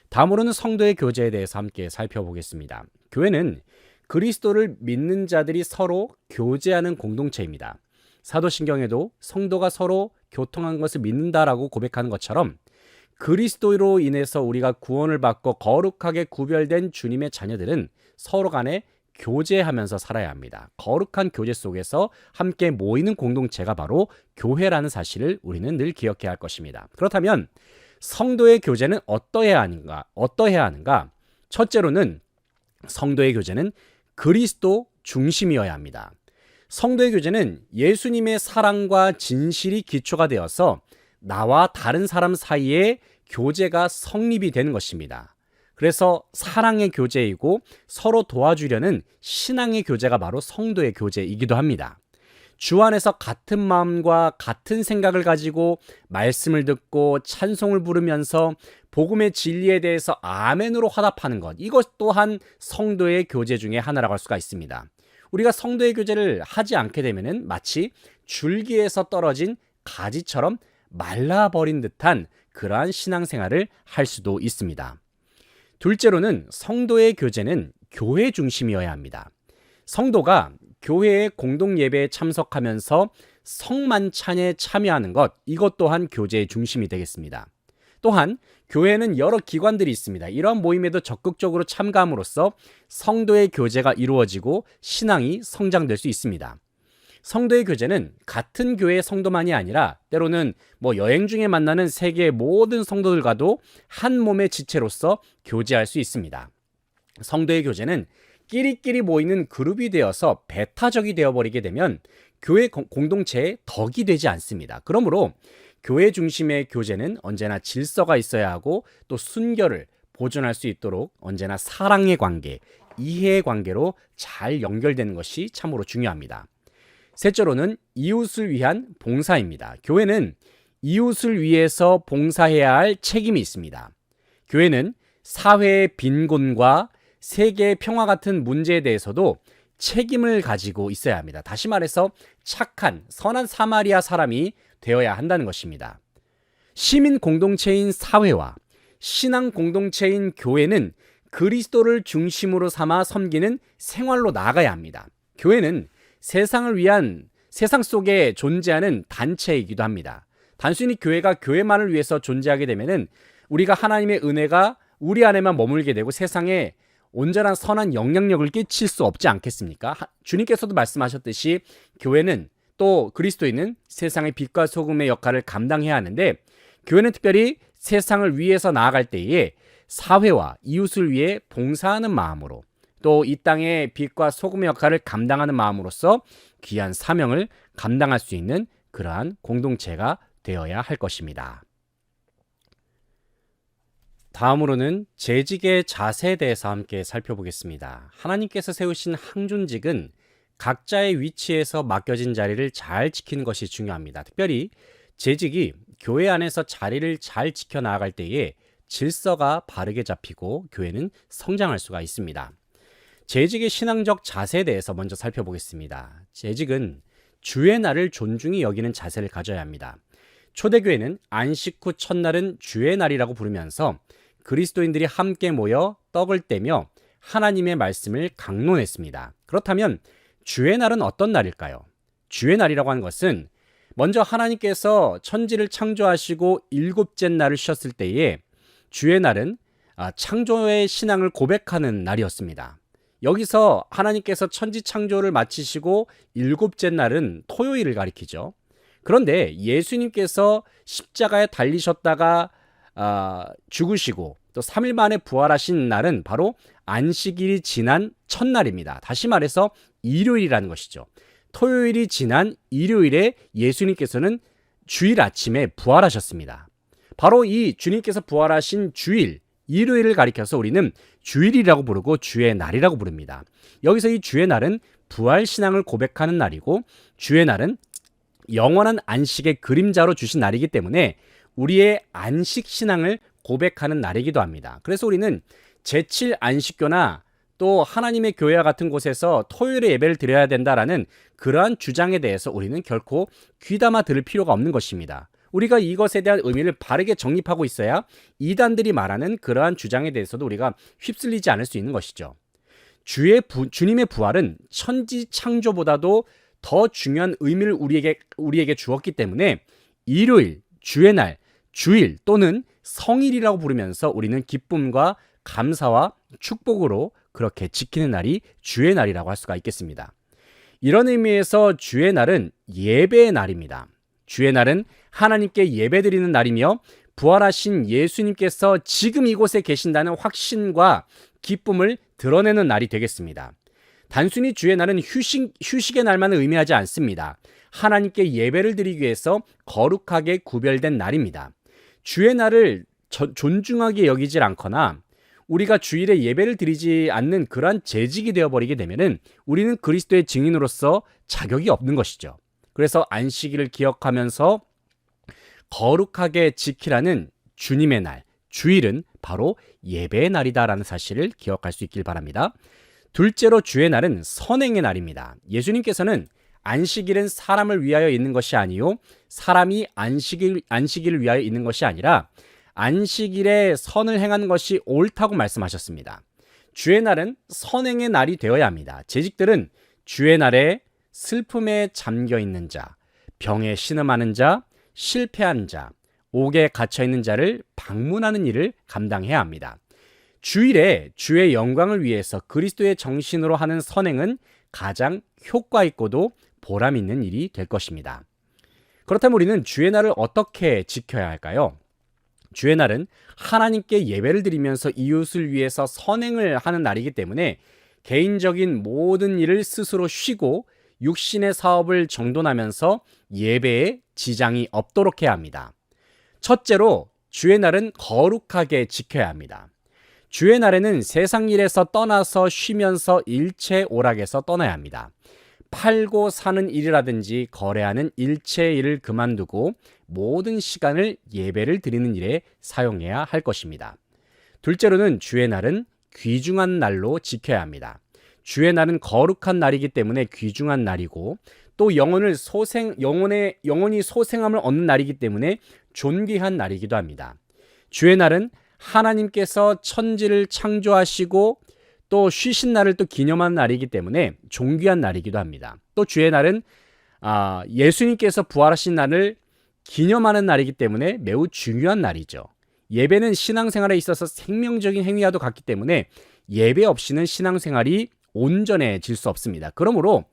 다음으로는 성도의 교제에 대해서 함께 살펴보겠습니다. 교회는 그리스도를 믿는 자들이 서로 교제하는 공동체입니다. 사도신경에도 성도가 서로 교통한 것을 믿는다라고 고백하는 것처럼 그리스도로 인해서 우리가 구원을 받고 거룩하게 구별된 주님의 자녀들은 서로 간에 교제하면서 살아야 합니다. 거룩한 교제 속에서 함께 모이는 공동체가 바로 교회라는 사실을 우리는 늘 기억해야 할 것입니다. 그렇다면 성도의 교제는 어떠해야 하는가? 첫째로는 성도의 교제는 그리스도 중심이어야 합니다. 성도의 교제는 예수님의 사랑과 진실이 기초가 되어서 나와 다른 사람 사이에 교제가 성립이 되는 것입니다. 그래서 사랑의 교제이고 서로 도와주려는 신앙의 교제가 바로 성도의 교제이기도 합니다. 주 안에서 같은 마음과 같은 생각을 가지고 말씀을 듣고 찬송을 부르면서 복음의 진리에 대해서 아멘으로 화답하는 것, 이것 또한 성도의 교제 중에 하나라고 할 수가 있습니다. 우리가 성도의 교제를 하지 않게 되면은 마치 줄기에서 떨어진 가지처럼 말라버린 듯한 그러한 신앙생활을 할 수도 있습니다. 둘째로는 성도의 교제는 교회 중심이어야 합니다. 성도가 교회의 공동 예배에 참석하면서 성만찬에 참여하는 것, 이것 또한 교제의 중심이 되겠습니다. 또한 교회에는 여러 기관들이 있습니다. 이러한 모임에도 적극적으로 참가함으로써 성도의 교제가 이루어지고 신앙이 성장될 수 있습니다. 성도의 교제는 같은 교회의 성도만이 아니라 때로는 여행 중에 만나는 세계의 모든 성도들과도 한 몸의 지체로서 교제할 수 있습니다. 성도의 교제는 끼리끼리 모이는 그룹이 되어서 배타적이 되어버리게 되면 교회 공동체의 덕이 되지 않습니다. 그러므로 교회 중심의 교제는 언제나 질서가 있어야 하고 또 순결을 보존할 수 있도록 언제나 사랑의 관계, 이해의 관계로 잘 연결되는 것이 참으로 중요합니다. 셋째로는 이웃을 위한 봉사입니다. 교회는 이웃을 위해서 봉사해야 할 책임이 있습니다. 교회는 사회의 빈곤과 세계의 평화 같은 문제에 대해서도 책임을 가지고 있어야 합니다. 다시 말해서 착한 선한 사마리아 사람이 되어야 한다는 것입니다. 시민 공동체인 사회와 신앙 공동체인 교회는 그리스도를 중심으로 삼아 섬기는 생활로 나아가야 합니다. 교회는 세상을 위한 세상 속에 존재하는 단체이기도 합니다. 단순히 교회가 교회만을 위해서 존재하게 되면은 우리가 하나님의 은혜가 우리 안에만 머물게 되고 세상에 온전한 선한 영향력을 끼칠 수 없지 않겠습니까? 주님께서도 말씀하셨듯이 교회는 또 그리스도인은 세상의 빛과 소금의 역할을 감당해야 하는데 교회는 특별히 세상을 위해서 나아갈 때에 사회와 이웃을 위해 봉사하는 마음으로 또 이 땅의 빛과 소금의 역할을 감당하는 마음으로써 귀한 사명을 감당할 수 있는 그러한 공동체가 되어야 할 것입니다. 다음으로는 재직의 자세에 대해서 함께 살펴보겠습니다. 하나님께서 세우신 항존직은 각자의 위치에서 맡겨진 자리를 잘 지키는 것이 중요합니다. 특별히 재직이 교회 안에서 자리를 잘 지켜나갈 때에 질서가 바르게 잡히고 교회는 성장할 수가 있습니다. 재직의 신앙적 자세에 대해서 먼저 살펴보겠습니다. 재직은 주의 날을 존중히 여기는 자세를 가져야 합니다. 초대교회는 안식 후 첫날은 주의 날이라고 부르면서 그리스도인들이 함께 모여 떡을 떼며 하나님의 말씀을 강론했습니다. 그렇다면 주의 날은 어떤 날일까요? 주의 날이라고 하는 것은 먼저 하나님께서 천지를 창조하시고 일곱째 날을 쉬었을 때에 주의 날은 창조의 신앙을 고백하는 날이었습니다. 여기서 하나님께서 천지 창조를 마치시고 일곱째 날은 토요일을 가리키죠. 그런데 예수님께서 십자가에 달리셨다가 죽으시고 또 3일 만에 부활하신 날은 바로 안식일이 지난 첫날입니다. 다시 말해서 일요일이라는 것이죠. 토요일이 지난 일요일에 예수님께서는 주일 아침에 부활하셨습니다. 바로 이 주님께서 부활하신 주일, 일요일을 가리켜서 우리는 주일이라고 부르고 주의 날이라고 부릅니다. 여기서 이 주의 날은 부활 신앙을 고백하는 날이고 주의 날은 영원한 안식의 그림자로 주신 날이기 때문에 우리의 안식 신앙을 고백하는 날이기도 합니다. 그래서 우리는 제7 안식교나 또 하나님의 교회와 같은 곳에서 토요일에 예배를 드려야 된다라는 그러한 주장에 대해서 우리는 결코 귀담아 들을 필요가 없는 것입니다. 우리가 이것에 대한 의미를 바르게 정립하고 있어야 이단들이 말하는 그러한 주장에 대해서도 우리가 휩쓸리지 않을 수 있는 것이죠. 주님의 부활은 천지 창조보다도 더 중요한 의미를 우리에게 주었기 때문에 일요일, 주의 날, 주일 또는 성일이라고 부르면서 우리는 기쁨과 감사와 축복으로 그렇게 지키는 날이 주의 날이라고 할 수가 있겠습니다. 이런 의미에서 주의 날은 예배의 날입니다. 주의 날은 하나님께 예배드리는 날이며 부활하신 예수님께서 지금 이곳에 계신다는 확신과 기쁨을 드러내는 날이 되겠습니다. 단순히 주의 날은 휴식의 날만을 의미하지 않습니다. 하나님께 예배를 드리기 위해서 거룩하게 구별된 날입니다. 주의 날을 존중하게 여기질 않거나 우리가 주일에 예배를 드리지 않는 그러한 재직이 되어버리게 되면은 우리는 그리스도의 증인으로서 자격이 없는 것이죠. 그래서 안식일을 기억하면서 거룩하게 지키라는 주님의 날, 주일은 바로 예배의 날이다라는 사실을 기억할 수 있길 바랍니다. 둘째로 주의 날은 선행의 날입니다. 예수님께서는 안식일은 사람을 위하여 있는 것이 아니요 사람이 안식일을 위하여 있는 것이 아니라 안식일에 선을 행하는 것이 옳다고 말씀하셨습니다. 주의 날은 선행의 날이 되어야 합니다. 재직들은 주의 날에 슬픔에 잠겨 있는 자, 병에 신음하는 자, 실패한 자, 옥에 갇혀 있는 자를 방문하는 일을 감당해야 합니다. 주일에 주의 영광을 위해서 그리스도의 정신으로 하는 선행은 가장 효과 있고도 보람 있는 일이 될 것입니다. 그렇다면 우리는 주의 날을 어떻게 지켜야 할까요? 주의 날은 하나님께 예배를 드리면서 이웃을 위해서 선행을 하는 날이기 때문에 개인적인 모든 일을 스스로 쉬고 육신의 사업을 정돈하면서 예배에 지장이 없도록 해야 합니다. 첫째로 주의 날은 거룩하게 지켜야 합니다. 주의 날에는 세상 일에서 떠나서 쉬면서 일체 오락에서 떠나야 합니다. 팔고 사는 일이라든지 거래하는 일체 일을 그만두고 모든 시간을 예배를 드리는 일에 사용해야 할 것입니다. 둘째로는 주의 날은 귀중한 날로 지켜야 합니다. 주의 날은 거룩한 날이기 때문에 귀중한 날이고 또 영혼이 소생함을 얻는 날이기 때문에 존귀한 날이기도 합니다. 주의 날은 하나님께서 천지를 창조하시고 또 쉬신 날을 또 기념한 날이기 때문에 존귀한 날이기도 합니다. 또 주의 날은 예수님께서 부활하신 날을 기념하는 날이기 때문에 매우 중요한 날이죠. 예배는 신앙생활에 있어서 생명적인 행위와도 같기 때문에 예배 없이는 신앙생활이 온전해질 수 없습니다. 그러므로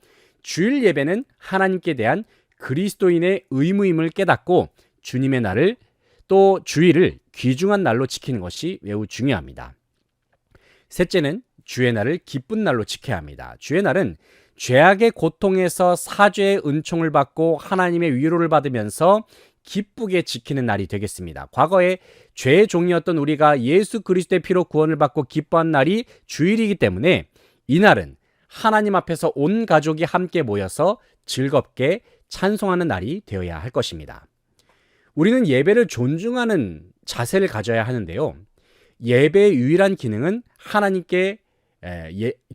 주일 예배는 하나님께 대한 그리스도인의 의무임을 깨닫고 주님의 날을 또 주일을 귀중한 날로 지키는 것이 매우 중요합니다. 셋째는 주의 날을 기쁜 날로 지켜야 합니다. 주의 날은 죄악의 고통에서 사죄의 은총을 받고 하나님의 위로를 받으면서 기쁘게 지키는 날이 되겠습니다. 과거에 죄의 종이었던 우리가 예수 그리스도의 피로 구원을 받고 기뻐한 날이 주일이기 때문에 이 날은 하나님 앞에서 온 가족이 함께 모여서 즐겁게 찬송하는 날이 되어야 할 것입니다. 우리는 예배를 존중하는 자세를 가져야 하는데요. 예배의 유일한 기능은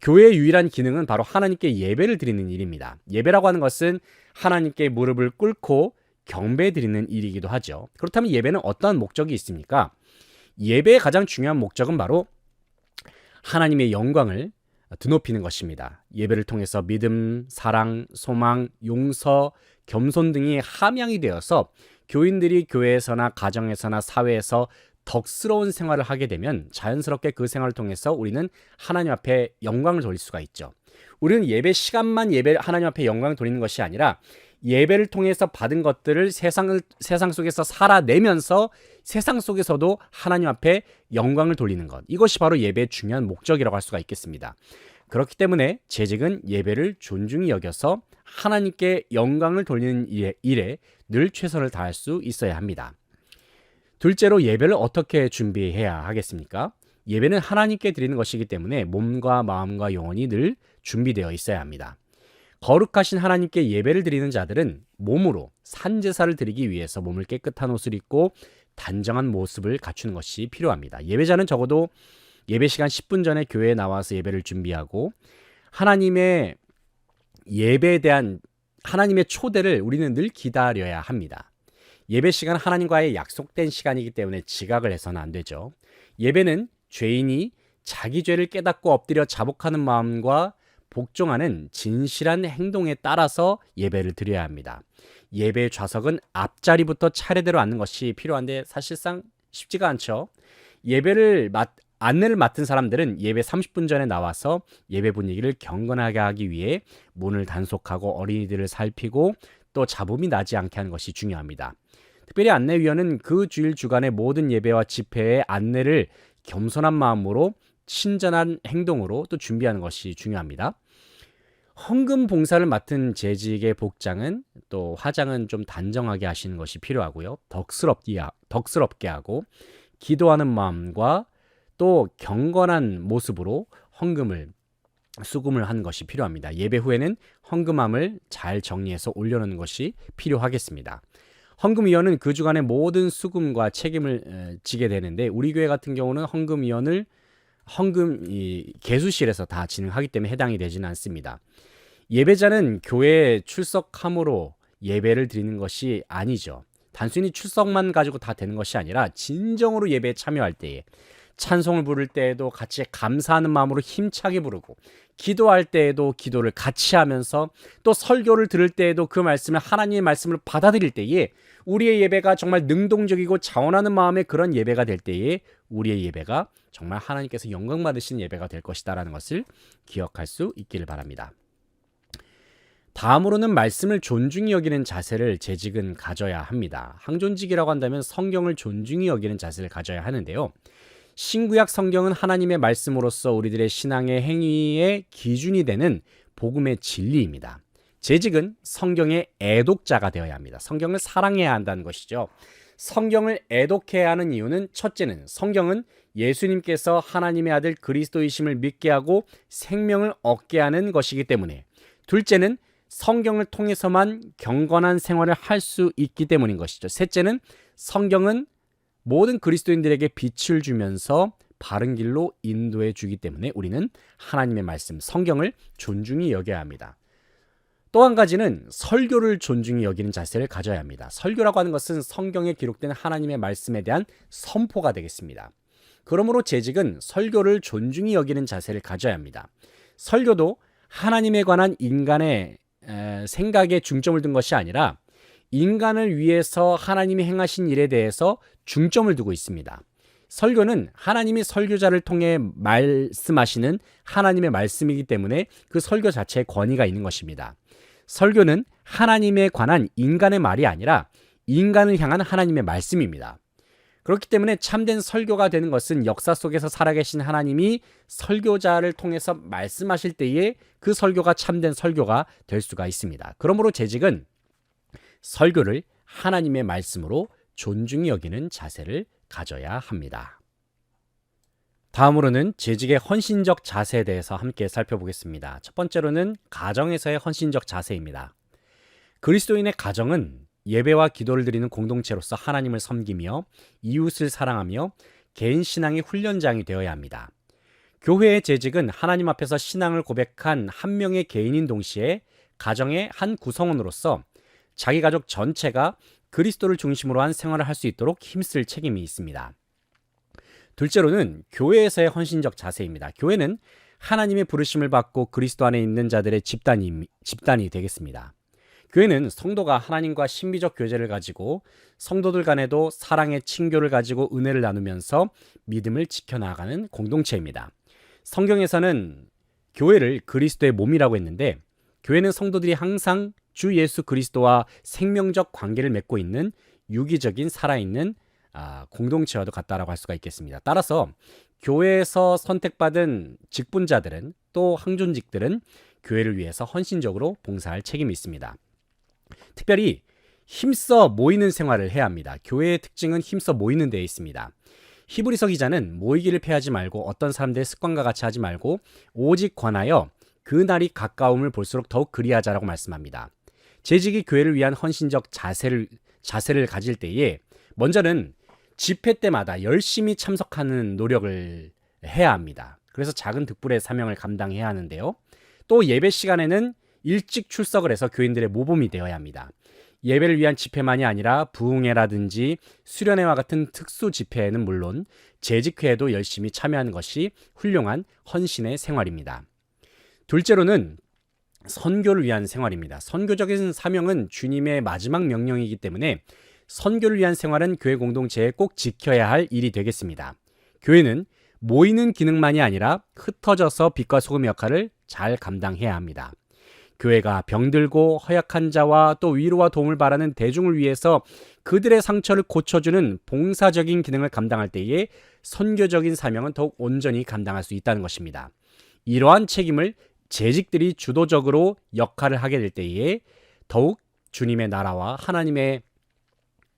교회의 유일한 기능은 바로 하나님께 예배를 드리는 일입니다. 예배라고 하는 것은 하나님께 무릎을 꿇고 경배 드리는 일이기도 하죠. 그렇다면 예배는 어떠한 목적이 있습니까? 예배의 가장 중요한 목적은 바로 하나님의 영광을 드높이는 것입니다. 예배를 통해서 믿음, 사랑, 소망, 용서, 겸손 등이 함양이 되어서 교인들이 교회에서나 가정에서나 사회에서 덕스러운 생활을 하게 되면 자연스럽게 그 생활을 통해서 우리는 하나님 앞에 영광을 돌릴 수가 있죠. 우리는 예배 시간만 하나님 앞에 영광을 돌리는 것이 아니라 예배를 통해서 받은 것들을 세상 속에서 살아내면서 세상 속에서도 하나님 앞에 영광을 돌리는 것. 이것이 바로 예배의 중요한 목적이라고 할 수가 있겠습니다. 그렇기 때문에 재직은 예배를 존중히 여겨서 하나님께 영광을 돌리는 일에 늘 최선을 다할 수 있어야 합니다. 둘째로 예배를 어떻게 준비해야 하겠습니까? 예배는 하나님께 드리는 것이기 때문에 몸과 마음과 영혼이 늘 준비되어 있어야 합니다. 거룩하신 하나님께 예배를 드리는 자들은 몸으로 산제사를 드리기 위해서 몸을 깨끗한 옷을 입고 단정한 모습을 갖추는 것이 필요합니다. 예배자는 적어도 예배 시간 10분 전에 교회에 나와서 예배를 준비하고 하나님의 예배에 대한 하나님의 초대를 우리는 늘 기다려야 합니다. 예배 시간은 하나님과의 약속된 시간이기 때문에 지각을 해서는 안 되죠. 예배는 죄인이 자기 죄를 깨닫고 엎드려 자복하는 마음과 복종하는 진실한 행동에 따라서 예배를 드려야 합니다. 예배의 좌석은 앞자리부터 차례대로 앉는 것이 필요한데 사실상 쉽지가 않죠. 안내를 맡은 사람들은 예배 30분 전에 나와서 예배 분위기를 경건하게 하기 위해 문을 단속하고 어린이들을 살피고 또 잡음이 나지 않게 하는 것이 중요합니다. 특별히 안내위원은 그 주일 주간의 모든 예배와 집회의 안내를 겸손한 마음으로 친절한 행동으로 또 준비하는 것이 중요합니다. 헌금 봉사를 맡은 재직의 복장은 또 화장은 좀 단정하게 하시는 것이 필요하고요. 덕스럽게 하고 기도하는 마음과 또 경건한 모습으로 수금을 하는 것이 필요합니다. 예배 후에는 헌금함을 잘 정리해서 올려놓는 것이 필요하겠습니다. 헌금위원은 그 주간의 모든 수금과 책임을 지게 되는데 우리 교회 같은 경우는 헌금위원을 개수실에서 다 진행하기 때문에 해당이 되지는 않습니다. 예배자는 교회에 출석함으로 예배를 드리는 것이 아니죠. 단순히 출석만 가지고 다 되는 것이 아니라 진정으로 예배에 참여할 때에 찬송을 부를 때에도 같이 감사하는 마음으로 힘차게 부르고 기도할 때에도 기도를 같이 하면서 또 설교를 들을 때에도 그 말씀을 하나님의 말씀을 받아들일 때에 우리의 예배가 정말 능동적이고 자원하는 마음의 그런 예배가 될 때에 우리의 예배가 정말 하나님께서 영광 받으신 예배가 될 것이다라는 것을 기억할 수 있기를 바랍니다. 다음으로는 말씀을 존중히 여기는 자세를 재직은 가져야 합니다. 항존직이라고 한다면 성경을 존중히 여기는 자세를 가져야 하는데요. 신구약 성경은 하나님의 말씀으로서 우리들의 신앙의 행위의 기준이 되는 복음의 진리입니다. 재직은 성경의 애독자가 되어야 합니다. 성경을 사랑해야 한다는 것이죠. 성경을 애독해야 하는 이유는 첫째는 성경은 예수님께서 하나님의 아들 그리스도이심을 믿게 하고 생명을 얻게 하는 것이기 때문에, 둘째는 성경을 통해서만 경건한 생활을 할 수 있기 때문인 것이죠. 셋째는 성경은 모든 그리스도인들에게 빛을 주면서 바른 길로 인도해 주기 때문에 우리는 하나님의 말씀, 성경을 존중히 여겨야 합니다. 또 한 가지는 설교를 존중히 여기는 자세를 가져야 합니다. 설교라고 하는 것은 성경에 기록된 하나님의 말씀에 대한 선포가 되겠습니다. 그러므로 재직은 설교를 존중히 여기는 자세를 가져야 합니다. 설교도 하나님에 관한 인간의 생각에 중점을 둔 것이 아니라 인간을 위해서 하나님이 행하신 일에 대해서 중점을 두고 있습니다. 설교는 하나님이 설교자를 통해 말씀하시는 하나님의 말씀이기 때문에 그 설교 자체에 권위가 있는 것입니다. 설교는 하나님에 관한 인간의 말이 아니라 인간을 향한 하나님의 말씀입니다. 그렇기 때문에 참된 설교가 되는 것은 역사 속에서 살아계신 하나님이 설교자를 통해서 말씀하실 때에 그 설교가 참된 설교가 될 수가 있습니다. 그러므로 재직은 설교를 하나님의 말씀으로 존중히 여기는 자세를 가져야 합니다. 다음으로는 재직의 헌신적 자세에 대해서 함께 살펴보겠습니다. 첫 번째로는 가정에서의 헌신적 자세입니다. 그리스도인의 가정은 예배와 기도를 드리는 공동체로서 하나님을 섬기며 이웃을 사랑하며 개인 신앙의 훈련장이 되어야 합니다. 교회의 재직은 하나님 앞에서 신앙을 고백한 한 명의 개인인 동시에 가정의 한 구성원으로서 자기 가족 전체가 그리스도를 중심으로 한 생활을 할 수 있도록 힘쓸 책임이 있습니다. 둘째로는 교회에서의 헌신적 자세입니다. 교회는 하나님의 부르심을 받고 그리스도 안에 있는 자들의 집단이 되겠습니다. 교회는 성도가 하나님과 신비적 교제를 가지고 성도들 간에도 사랑의 친교를 가지고 은혜를 나누면서 믿음을 지켜나가는 공동체입니다. 성경에서는 교회를 그리스도의 몸이라고 했는데, 교회는 성도들이 항상 주 예수 그리스도와 생명적 관계를 맺고 있는 유기적인 살아있는 공동체와도 같다라고 할 수가 있겠습니다. 따라서 교회에서 선택받은 직분자들은, 또 항존직들은 교회를 위해서 헌신적으로 봉사할 책임이 있습니다. 특별히 힘써 모이는 생활을 해야 합니다. 교회의 특징은 힘써 모이는 데에 있습니다. 히브리서 기자는 모이기를 패하지 말고 어떤 사람들의 습관과 같이 하지 말고 오직 권하여 그 날이 가까움을 볼수록 더욱 그리하자라고 말씀합니다. 재직이 교회를 위한 헌신적 자세를 가질 때에 먼저는 집회 때마다 열심히 참석하는 노력을 해야 합니다. 그래서 작은 득불의 사명을 감당해야 하는데요. 또 예배 시간에는 일찍 출석을 해서 교인들의 모범이 되어야 합니다. 예배를 위한 집회만이 아니라 부흥회라든지 수련회와 같은 특수 집회에는 물론 재직회에도 열심히 참여하는 것이 훌륭한 헌신의 생활입니다. 둘째로는 선교를 위한 생활입니다. 선교적인 사명은 주님의 마지막 명령이기 때문에 선교를 위한 생활은 교회 공동체에 꼭 지켜야 할 일이 되겠습니다. 교회는 모이는 기능만이 아니라 흩어져서 빛과 소금의 역할을 잘 감당해야 합니다. 교회가 병들고 허약한 자와 또 위로와 도움을 바라는 대중을 위해서 그들의 상처를 고쳐주는 봉사적인 기능을 감당할 때에 선교적인 사명은 더욱 온전히 감당할 수 있다는 것입니다. 이러한 책임을 재직들이 주도적으로 역할을 하게 될 때에 더욱 주님의 나라와 하나님의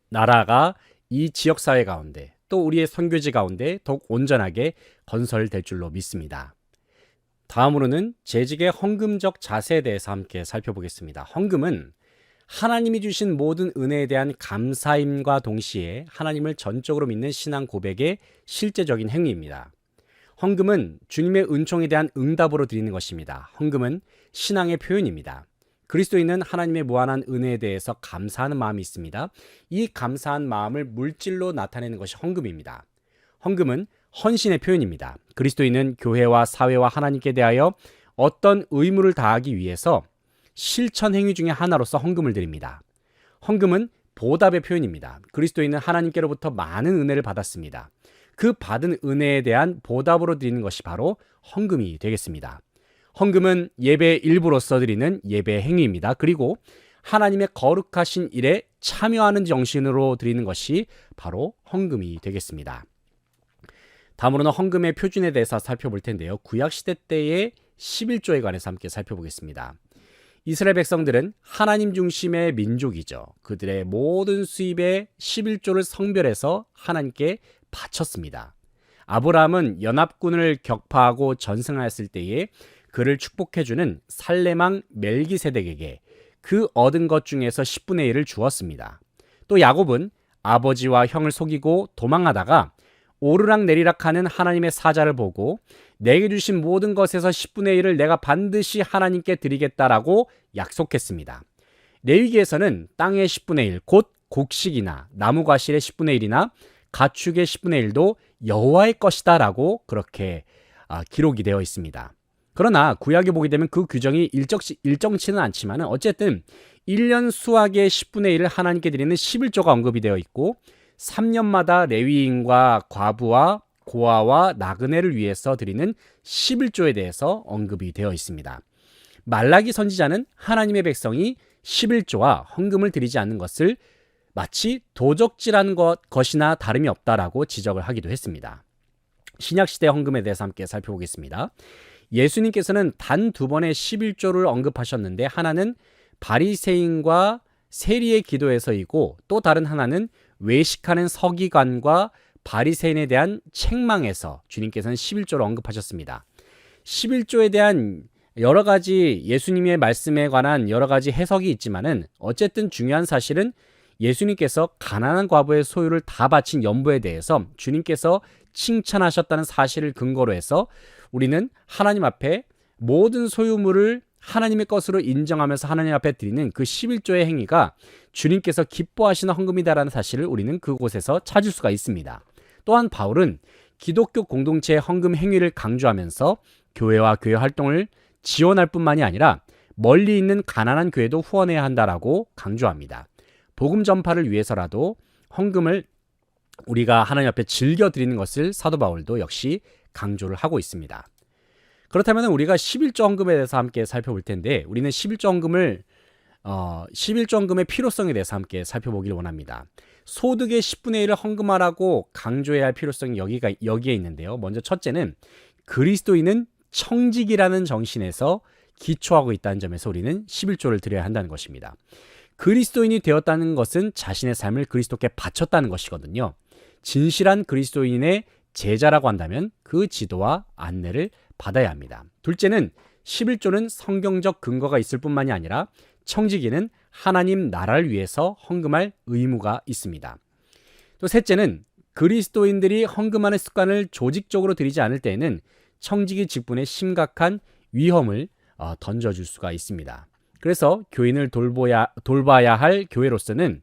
나라가 이 지역사회 가운데 또 우리의 선교지 가운데 더욱 온전하게 건설될 줄로 믿습니다. 다음으로는 재직의 헌금적 자세에 대해서 함께 살펴보겠습니다. 헌금은 하나님이 주신 모든 은혜에 대한 감사임과 동시에 하나님을 전적으로 믿는 신앙 고백의 실제적인 행위입니다. 헌금은 주님의 은총에 대한 응답으로 드리는 것입니다. 헌금은 신앙의 표현입니다. 그리스도인은 하나님의 무한한 은혜에 대해서 감사하는 마음이 있습니다. 이 감사한 마음을 물질로 나타내는 것이 헌금입니다. 헌금은 헌신의 표현입니다. 그리스도인은 교회와 사회와 하나님께 대하여 어떤 의무를 다하기 위해서 실천 행위 중에 하나로서 헌금을 드립니다. 헌금은 보답의 표현입니다. 그리스도인은 하나님께로부터 많은 은혜를 받았습니다. 그 받은 은혜에 대한 보답으로 드리는 것이 바로 헌금이 되겠습니다. 헌금은 예배의 일부로서 드리는 예배 행위입니다. 그리고 하나님의 거룩하신 일에 참여하는 정신으로 드리는 것이 바로 헌금이 되겠습니다. 다음으로는 헌금의 표준에 대해서 살펴볼 텐데요. 구약시대 때의 11조에 관해서 함께 살펴보겠습니다. 이스라엘 백성들은 하나님 중심의 민족이죠. 그들의 모든 수입의 11조를 성별해서 하나님께 바쳤습니다. 아브라함은 연합군을 격파하고 전승하였을 때에 그를 축복해주는 살레망 멜기세덱에게 그 얻은 것 중에서 10분의 1을 주었습니다. 또 야곱은 아버지와 형을 속이고 도망하다가 오르락 내리락 하는 하나님의 사자를 보고 내게 주신 모든 것에서 10분의 1을 내가 반드시 하나님께 드리겠다라고 약속했습니다. 레위기에서는 땅의 10분의 1, 곧 곡식이나 나무과실의 10분의 1이나 가축의 10분의 1도 여호와의 것이다 라고 그렇게 기록이 되어 있습니다. 그러나 구약에 보게 되면 그 규정이 일정치는 않지만 어쨌든 1년 수확의 10분의 1을 하나님께 드리는 11조가 언급이 되어 있고 3년마다 레위인과 과부와 고아와 나그네를 위해서 드리는 11조에 대해서 언급이 되어 있습니다. 말라기 선지자는 하나님의 백성이 11조와 헌금을 드리지 않는 것을 마치 도적질한 것이나 다름이 없다라고 지적을 하기도 했습니다. 신약시대 헌금에 대해서 함께 살펴보겠습니다. 예수님께서는 단 2번의 11조를 언급하셨는데 하나는 바리새인과 세리의 기도에서이고 또 다른 하나는 외식하는 서기관과 바리새인에 대한 책망에서 주님께서는 11조를 언급하셨습니다. 11조에 대한 여러 가지 예수님의 말씀에 관한 여러 가지 해석이 있지만은 어쨌든 중요한 사실은 예수님께서 가난한 과부의 소유를 다 바친 연부에 대해서 주님께서 칭찬하셨다는 사실을 근거로 해서 우리는 하나님 앞에 모든 소유물을 하나님의 것으로 인정하면서 하나님 앞에 드리는 그 11조의 행위가 주님께서 기뻐하시는 헌금이다라는 사실을 우리는 그곳에서 찾을 수가 있습니다. 또한 바울은 기독교 공동체의 헌금 행위를 강조하면서 교회와 교회 활동을 지원할 뿐만이 아니라 멀리 있는 가난한 교회도 후원해야 한다라고 강조합니다. 복음 전파를 위해서라도 헌금을 우리가 하나님 앞에 즐겨 드리는 것을 사도 바울도 역시 강조를 하고 있습니다. 그렇다면 우리가 11조 헌금에 대해서 함께 살펴볼 텐데 우리는 11조 헌금의 필요성에 대해서 함께 살펴보기를 원합니다. 소득의 10분의 1을 헌금하라고 강조해야 할 필요성이 여기에 있는데요. 먼저 첫째는 그리스도인은 청직이라는 정신에서 기초하고 있다는 점에서 우리는 11조를 드려야 한다는 것입니다. 그리스도인이 되었다는 것은 자신의 삶을 그리스도께 바쳤다는 것이거든요. 진실한 그리스도인의 제자라고 한다면 그 지도와 안내를 받아야 합니다. 둘째는 11조는 성경적 근거가 있을 뿐만이 아니라 청지기는 하나님 나라를 위해서 헌금할 의무가 있습니다. 또 셋째는 그리스도인들이 헌금하는 습관을 조직적으로 들이지 않을 때에는 청지기 직분에 심각한 위험을 던져줄 수가 있습니다. 그래서 교인을 돌봐야 할 교회로서는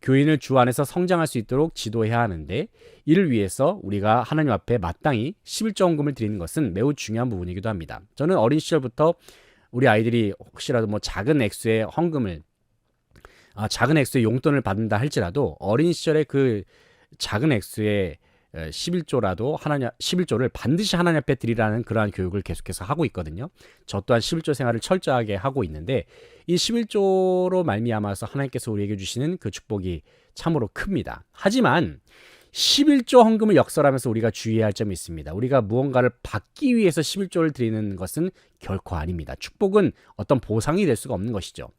교인을 주 안에서 성장할 수 있도록 지도해야 하는데 이를 위해서 우리가 하나님 앞에 마땅히 11조 헌금을 드리는 것은 매우 중요한 부분이기도 합니다. 저는 어린 시절부터 우리 아이들이 혹시라도 작은 액수의 용돈을 받는다 할지라도 어린 시절에 그 작은 액수의 11조를 반드시 하나님 앞에 드리라는 그러한 교육을 계속해서 하고 있거든요. 저 또한 11조 생활을 철저하게 하고 있는데 이 11조로 말미암아서 하나님께서 우리에게 주시는 그 축복이 참으로 큽니다. 하지만 11조 헌금을 역설하면서 우리가 주의해야 할 점이 있습니다. 우리가 무언가를 받기 위해서 11조를 드리는 것은 결코 아닙니다. 축복은 어떤 보상이 될 수가 없는 것이죠.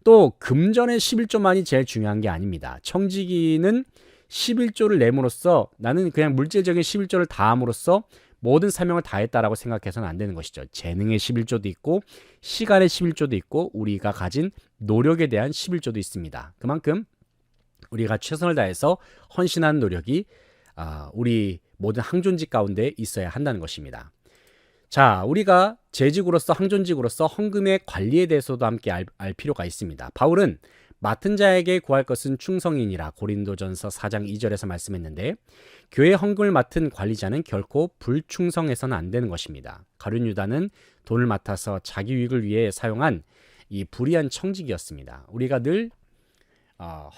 또 금전의 11조만이 제일 중요한 게 아닙니다. 청지기는 11조를 내므로써 나는 그냥 물질적인 11조를 다함으로써 모든 사명을 다했다라고 생각해서는 안 되는 것이죠. 재능의 11조도 있고 시간의 11조도 있고 우리가 가진 노력에 대한 11조도 있습니다. 그만큼 우리가 최선을 다해서 헌신하는 노력이 우리 모든 항존직 가운데 있어야 한다는 것입니다. 자, 우리가 재직으로서 항존직으로서 헌금의 관리에 대해서도 함께 알 필요가 있습니다. 바울은 맡은 자에게 구할 것은 충성이니라 고린도전서 4장 2절에서 말씀했는데 교회 헌금을 맡은 관리자는 결코 불충성해서는 안 되는 것입니다. 가룟 유다는 돈을 맡아서 자기 유익을 위해 사용한 이 불의한 청직이었습니다. 우리가 늘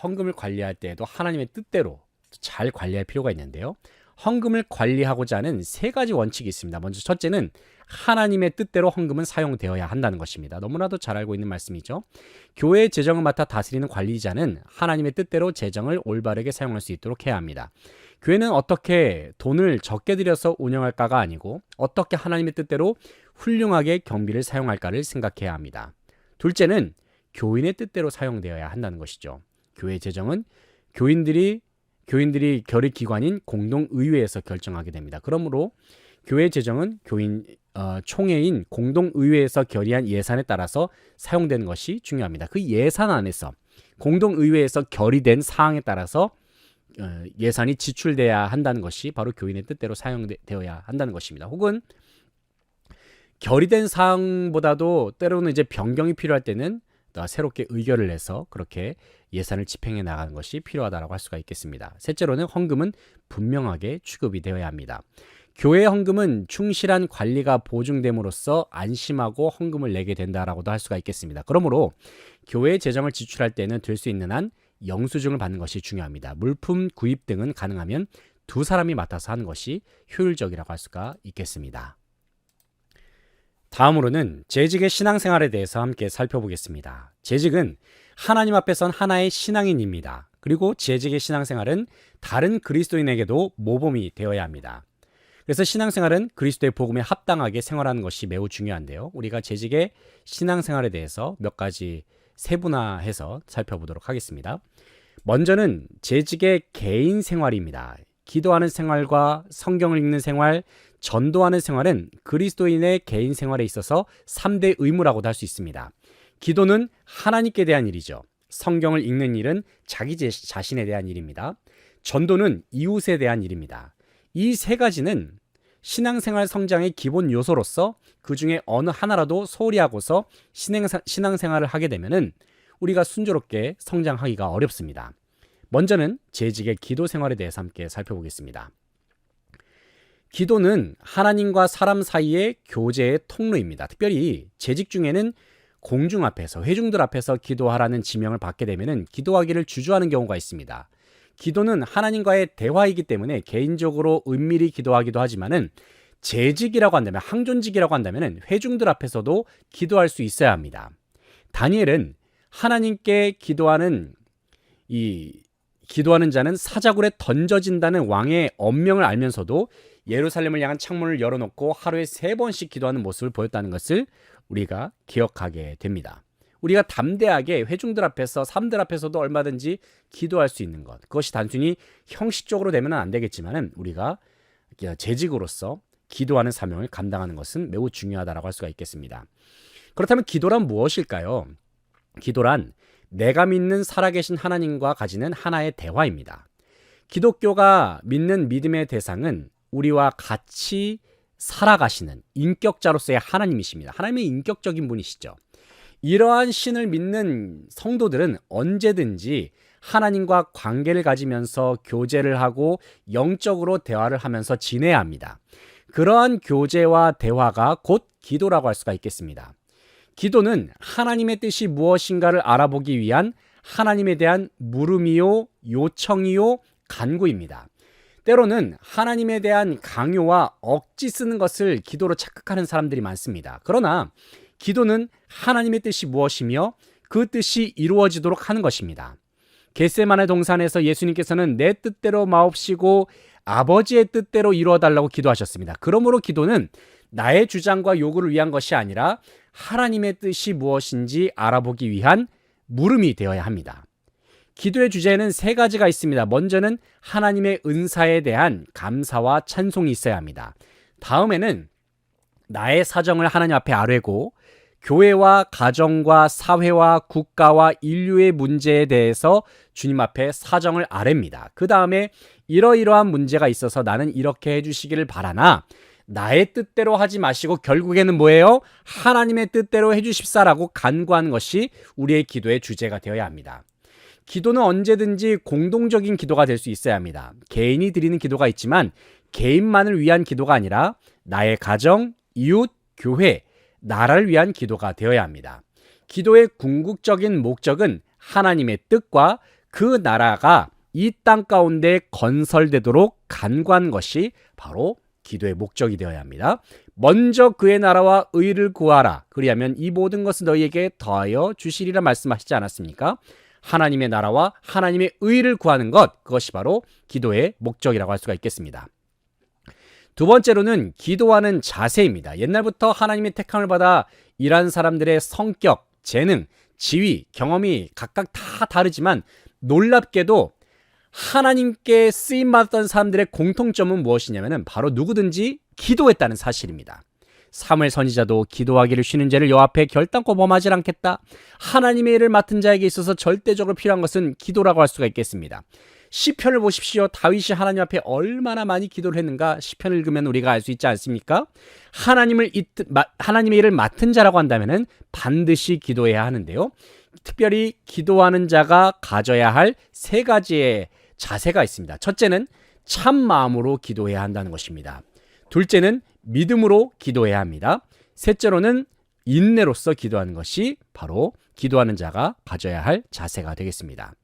헌금을 관리할 때에도 하나님의 뜻대로 잘 관리할 필요가 있는데요. 헌금을 관리하고자 하는 3가지 원칙이 있습니다. 먼저 첫째는 하나님의 뜻대로 헌금은 사용되어야 한다는 것입니다. 너무나도 잘 알고 있는 말씀이죠. 교회의 재정을 맡아 다스리는 관리자는 하나님의 뜻대로 재정을 올바르게 사용할 수 있도록 해야 합니다. 교회는 어떻게 돈을 적게 들여서 운영할까가 아니고 어떻게 하나님의 뜻대로 훌륭하게 경비를 사용할까를 생각해야 합니다. 둘째는 교인의 뜻대로 사용되어야 한다는 것이죠. 교회 재정은 교인들이 결의기관인 공동의회에서 결정하게 됩니다. 그러므로 교회 재정은 총회인 공동의회에서 결의한 예산에 따라서 사용되는 것이 중요합니다. 그 예산 안에서 공동의회에서 결의된 사항에 따라서 예산이 지출돼야 한다는 것이 바로 교인의 뜻대로 사용되어야 한다는 것입니다. 혹은 결의된 사항보다도 때로는 이제 변경이 필요할 때는 새롭게 의결을 내서 그렇게 예산을 집행해 나가는 것이 필요하다고 할 수가 있겠습니다. 셋째로는 헌금은 분명하게 취급이 되어야 합니다. 교회 헌금은 충실한 관리가 보증됨으로써 안심하고 헌금을 내게 된다라고도 할 수가 있겠습니다. 그러므로 교회 재정을 지출할 때는 될 수 있는 한 영수증을 받는 것이 중요합니다. 물품 구입 등은 가능하면 두 사람이 맡아서 하는 것이 효율적이라고 할 수가 있겠습니다. 다음으로는 재직의 신앙생활에 대해서 함께 살펴보겠습니다. 재직은 하나님 앞에선 하나의 신앙인입니다. 그리고 재직의 신앙생활은 다른 그리스도인에게도 모범이 되어야 합니다. 그래서 신앙생활은 그리스도의 복음에 합당하게 생활하는 것이 매우 중요한데요. 우리가 재직의 신앙생활에 대해서 몇 가지 세분화해서 살펴보도록 하겠습니다. 먼저는 재직의 개인 생활입니다. 기도하는 생활과 성경을 읽는 생활, 전도하는 생활은 그리스도인의 개인 생활에 있어서 3대 의무라고도 할 수 있습니다. 기도는 하나님께 대한 일이죠. 성경을 읽는 일은 자기 자신에 대한 일입니다. 전도는 이웃에 대한 일입니다. 이 세 가지는 신앙생활 성장의 기본 요소로서 그 중에 어느 하나라도 소홀히 하고서 신앙생활을 하게 되면은 우리가 순조롭게 성장하기가 어렵습니다. 먼저는 재직의 기도 생활에 대해서 함께 살펴보겠습니다. 기도는 하나님과 사람 사이의 교제의 통로입니다. 특별히 재직 중에는 공중 앞에서, 회중들 앞에서 기도하라는 지명을 받게 되면은 기도하기를 주저하는 경우가 있습니다. 기도는 하나님과의 대화이기 때문에 개인적으로 은밀히 기도하기도 하지만은 재직이라고 한다면, 항존직이라고 한다면은 회중들 앞에서도 기도할 수 있어야 합니다. 다니엘은 하나님께 기도하는 자는 사자굴에 던져진다는 왕의 엄명을 알면서도 예루살렘을 향한 창문을 열어놓고 하루에 3번씩 기도하는 모습을 보였다는 것을 우리가 기억하게 됩니다. 우리가 담대하게 회중들 앞에서, 사람들 앞에서도 얼마든지 기도할 수 있는 것, 그것이 단순히 형식적으로 되면 안 되겠지만은 우리가 재직으로서 기도하는 사명을 감당하는 것은 매우 중요하다고 할 수가 있겠습니다. 그렇다면 기도란 무엇일까요? 기도란 내가 믿는 살아계신 하나님과 가지는 하나의 대화입니다. 기독교가 믿는 믿음의 대상은 우리와 같이 살아가시는 인격자로서의 하나님이십니다. 하나님의 인격적인 분이시죠. 이러한 신을 믿는 성도들은 언제든지 하나님과 관계를 가지면서 교제를 하고 영적으로 대화를 하면서 지내야 합니다. 그러한 교제와 대화가 곧 기도라고 할 수가 있겠습니다. 기도는 하나님의 뜻이 무엇인가를 알아보기 위한 하나님에 대한 물음이요, 요청이요, 간구입니다. 때로는 하나님에 대한 강요와 억지 쓰는 것을 기도로 착각하는 사람들이 많습니다. 그러나 기도는 하나님의 뜻이 무엇이며 그 뜻이 이루어지도록 하는 것입니다. 겟세마네 동산에서 예수님께서는 내 뜻대로 마옵시고 아버지의 뜻대로 이루어달라고 기도하셨습니다. 그러므로 기도는 나의 주장과 요구를 위한 것이 아니라 하나님의 뜻이 무엇인지 알아보기 위한 물음이 되어야 합니다. 기도의 주제에는 3가지가 있습니다. 먼저는 하나님의 은사에 대한 감사와 찬송이 있어야 합니다. 다음에는 나의 사정을 하나님 앞에 아뢰고 교회와 가정과 사회와 국가와 인류의 문제에 대해서 주님 앞에 사정을 아뢰입니다. 그 다음에 이러이러한 문제가 있어서 나는 이렇게 해주시기를 바라나 나의 뜻대로 하지 마시고 결국에는 뭐예요? 하나님의 뜻대로 해주십사라고 간구하는 것이 우리의 기도의 주제가 되어야 합니다. 기도는 언제든지 공동적인 기도가 될 수 있어야 합니다. 개인이 드리는 기도가 있지만 개인만을 위한 기도가 아니라 나의 가정, 이웃, 교회, 나라를 위한 기도가 되어야 합니다. 기도의 궁극적인 목적은 하나님의 뜻과 그 나라가 이 땅 가운데 건설되도록 간구하는 것이 바로 기도의 목적이 되어야 합니다. 먼저 그의 나라와 의를 구하라. 그리하면 이 모든 것을 너희에게 더하여 주시리라 말씀하시지 않았습니까? 하나님의 나라와 하나님의 의를 구하는 것, 그것이 바로 기도의 목적이라고 할 수가 있겠습니다. 두 번째로는 기도하는 자세입니다. 옛날부터 하나님의 택함을 받아 일한 사람들의 성격, 재능, 지위, 경험이 각각 다 다르지만 놀랍게도 하나님께 쓰임받았던 사람들의 공통점은 무엇이냐면 바로 누구든지 기도했다는 사실입니다. 사무엘 선지자도 기도하기를 쉬는 죄를 여호와 앞에 결단코 범하지 않겠다. 하나님의 일을 맡은 자에게 있어서 절대적으로 필요한 것은 기도라고 할 수가 있겠습니다. 시편을 보십시오. 다윗이 하나님 앞에 얼마나 많이 기도를 했는가 시편을 읽으면 우리가 알 수 있지 않습니까? 하나님의 일을 맡은 자라고 한다면 반드시 기도해야 하는데요. 특별히 기도하는 자가 가져야 할 세 가지의 자세가 있습니다. 첫째는 참 마음으로 기도해야 한다는 것입니다. 둘째는 믿음으로 기도해야 합니다. 셋째로는 인내로서 기도하는 것이 바로 기도하는 자가 가져야 할 자세가 되겠습니다.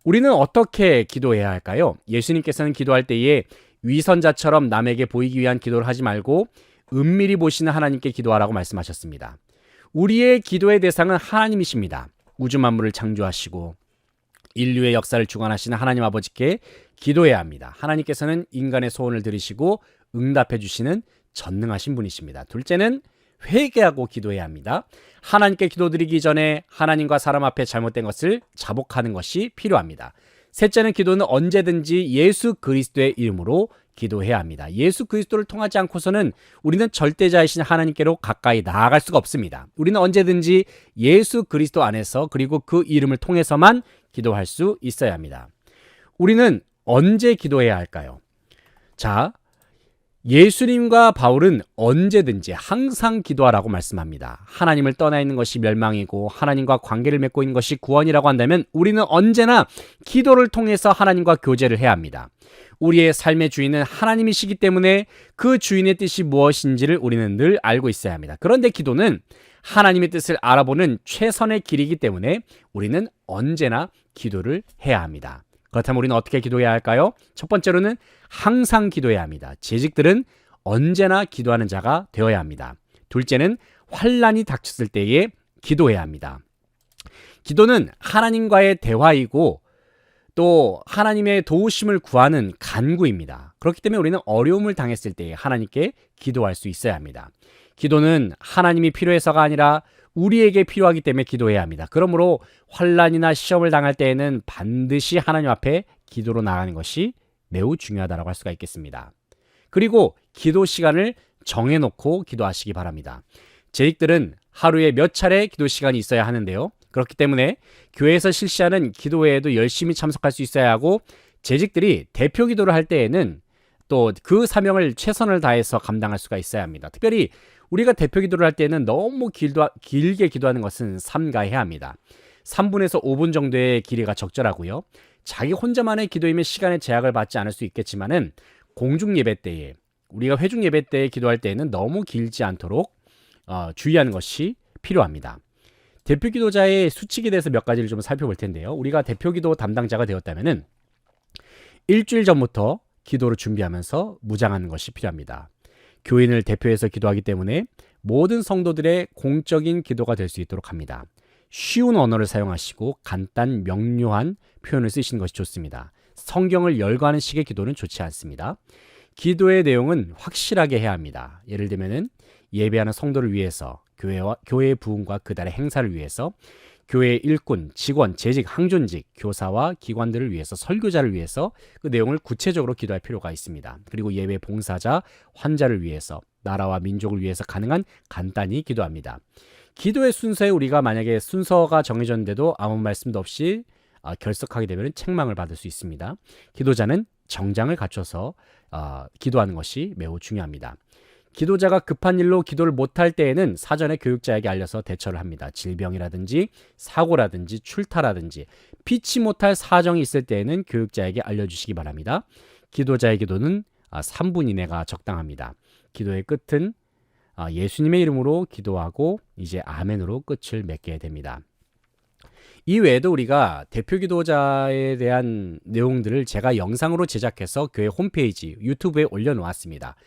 우리는 어떻게 기도해야 할까요? 예수님께서는 기도할 때에 위선자처럼 남에게 보이기 위한 기도를 하지 말고 은밀히 보시는 하나님께 기도하라고 말씀하셨습니다. 우리의 기도의 대상은 하나님이십니다. 우주 만물을 창조하시고 인류의 역사를 주관하시는 하나님 아버지께 기도해야 합니다. 하나님께서는 인간의 소원을 들으시고 응답해 주시는 전능하신 분이십니다. 둘째는 회개하고 기도해야 합니다. 하나님께 기도드리기 전에 하나님과 사람 앞에 잘못된 것을 자복하는 것이 필요합니다. 셋째는 기도는 언제든지 예수 그리스도의 이름으로 기도해야 합니다. 예수 그리스도를 통하지 않고서는 우리는 절대자이신 하나님께로 가까이 나아갈 수가 없습니다. 우리는 언제든지 예수 그리스도 안에서 그리고 그 이름을 통해서만 기도할 수 있어야 합니다. 우리는 언제 기도해야 할까요? 자, 예수님과 바울은 언제든지 항상 기도하라고 말씀합니다. 하나님을 떠나 있는 것이 멸망이고 하나님과 관계를 맺고 있는 것이 구원이라고 한다면 우리는 언제나 기도를 통해서 하나님과 교제를 해야 합니다. 우리의 삶의 주인은 하나님이시기 때문에 그 주인의 뜻이 무엇인지를 우리는 늘 알고 있어야 합니다. 그런데 기도는 하나님의 뜻을 알아보는 최선의 길이기 때문에 우리는 언제나 기도를 해야 합니다. 그렇다면 우리는 어떻게 기도해야 할까요? 첫 번째로는 항상 기도해야 합니다. 재직들은 언제나 기도하는 자가 되어야 합니다. 둘째는 환난이 닥쳤을 때에 기도해야 합니다. 기도는 하나님과의 대화이고 또 하나님의 도우심을 구하는 간구입니다. 그렇기 때문에 우리는 어려움을 당했을 때에 하나님께 기도할 수 있어야 합니다. 기도는 하나님이 필요해서가 아니라 우리에게 필요하기 때문에 기도해야 합니다. 그러므로 환난이나 시험을 당할 때에는 반드시 하나님 앞에 기도로 나가는 것이 매우 중요하다고 할 수가 있겠습니다. 그리고 기도 시간을 정해놓고 기도하시기 바랍니다. 재직들은 하루에 몇 차례 기도 시간이 있어야 하는데요. 그렇기 때문에 교회에서 실시하는 기도회에도 열심히 참석할 수 있어야 하고 재직들이 대표 기도를 할 때에는 또 그 사명을 최선을 다해서 감당할 수가 있어야 합니다. 특별히 우리가 대표 기도를 할 때는 너무 길게 기도하는 것은 삼가해야 합니다. 3분에서 5분 정도의 길이가 적절하고요. 자기 혼자만의 기도이면 시간의 제약을 받지 않을 수 있겠지만은 공중 예배 때에 우리가 회중 예배 때에 기도할 때에는 너무 길지 않도록 주의하는 것이 필요합니다. 대표 기도자의 수칙에 대해서 몇 가지를 좀 살펴볼 텐데요. 우리가 대표 기도 담당자가 되었다면은 일주일 전부터 기도를 준비하면서 무장하는 것이 필요합니다. 교인을 대표해서 기도하기 때문에 모든 성도들의 공적인 기도가 될 수 있도록 합니다. 쉬운 언어를 사용하시고 간단 명료한 표현을 쓰시는 것이 좋습니다. 성경을 열거하는 식의 기도는 좋지 않습니다. 기도의 내용은 확실하게 해야 합니다. 예를 들면은 예배하는 성도를 위해서 교회의 부흥과 그달의 행사를 위해서 교회의 일꾼, 직원, 재직, 항존직, 교사와 기관들을 위해서 설교자를 위해서 그 내용을 구체적으로 기도할 필요가 있습니다. 그리고 예배 봉사자, 환자를 위해서 나라와 민족을 위해서 가능한 간단히 기도합니다. 기도의 순서에 우리가 만약에 순서가 정해졌는데도 아무 말씀도 없이 결석하게 되면 책망을 받을 수 있습니다. 기도자는 정장을 갖춰서 기도하는 것이 매우 중요합니다. 기도자가 급한 일로 기도를 못할 때에는 사전에 교육자에게 알려서 대처를 합니다. 질병이라든지 사고라든지 출타라든지 피치 못할 사정이 있을 때에는 교육자에게 알려주시기 바랍니다. 기도자의 기도는 3분 이내가 적당합니다. 기도의 끝은 예수님의 이름으로 기도하고 이제 아멘으로 끝을 맺게 됩니다. 이 외에도 우리가 대표 기도자에 대한 내용들을 제가 영상으로 제작해서 교회 홈페이지 유튜브에 올려놓았습니다.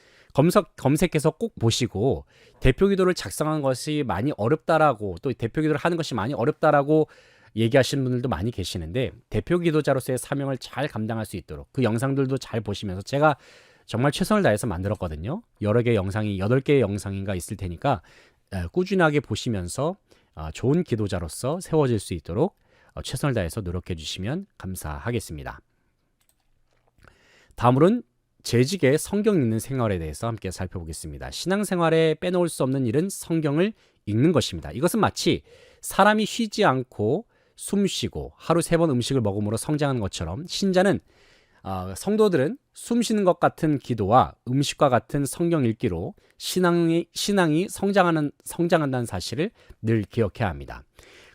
검색해서 꼭 보시고 대표 기도를 작성한 것이 많이 어렵다라고 또 대표 기도를 하는 것이 많이 어렵다라고 얘기하시는 분들도 많이 계시는데 대표 기도자로서의 사명을 잘 감당할 수 있도록 그 영상들도 잘 보시면서 제가 정말 최선을 다해서 만들었거든요. 여러 개의 영상이 8개의 영상인가 있을 테니까 꾸준하게 보시면서 좋은 기도자로서 세워질 수 있도록 최선을 다해서 노력해 주시면 감사하겠습니다. 다음으로는 재직의 성경 읽는 생활에 대해서 함께 살펴보겠습니다. 신앙생활에 빼놓을 수 없는 일은 성경을 읽는 것입니다. 이것은 마치 사람이 쉬지 않고 숨 쉬고 하루 3번 음식을 먹음으로 성장하는 것처럼 신자는 성도들은 숨 쉬는 것 같은 기도와 음식과 같은 성경 읽기로 신앙이 성장한다는 사실을 늘 기억해야 합니다.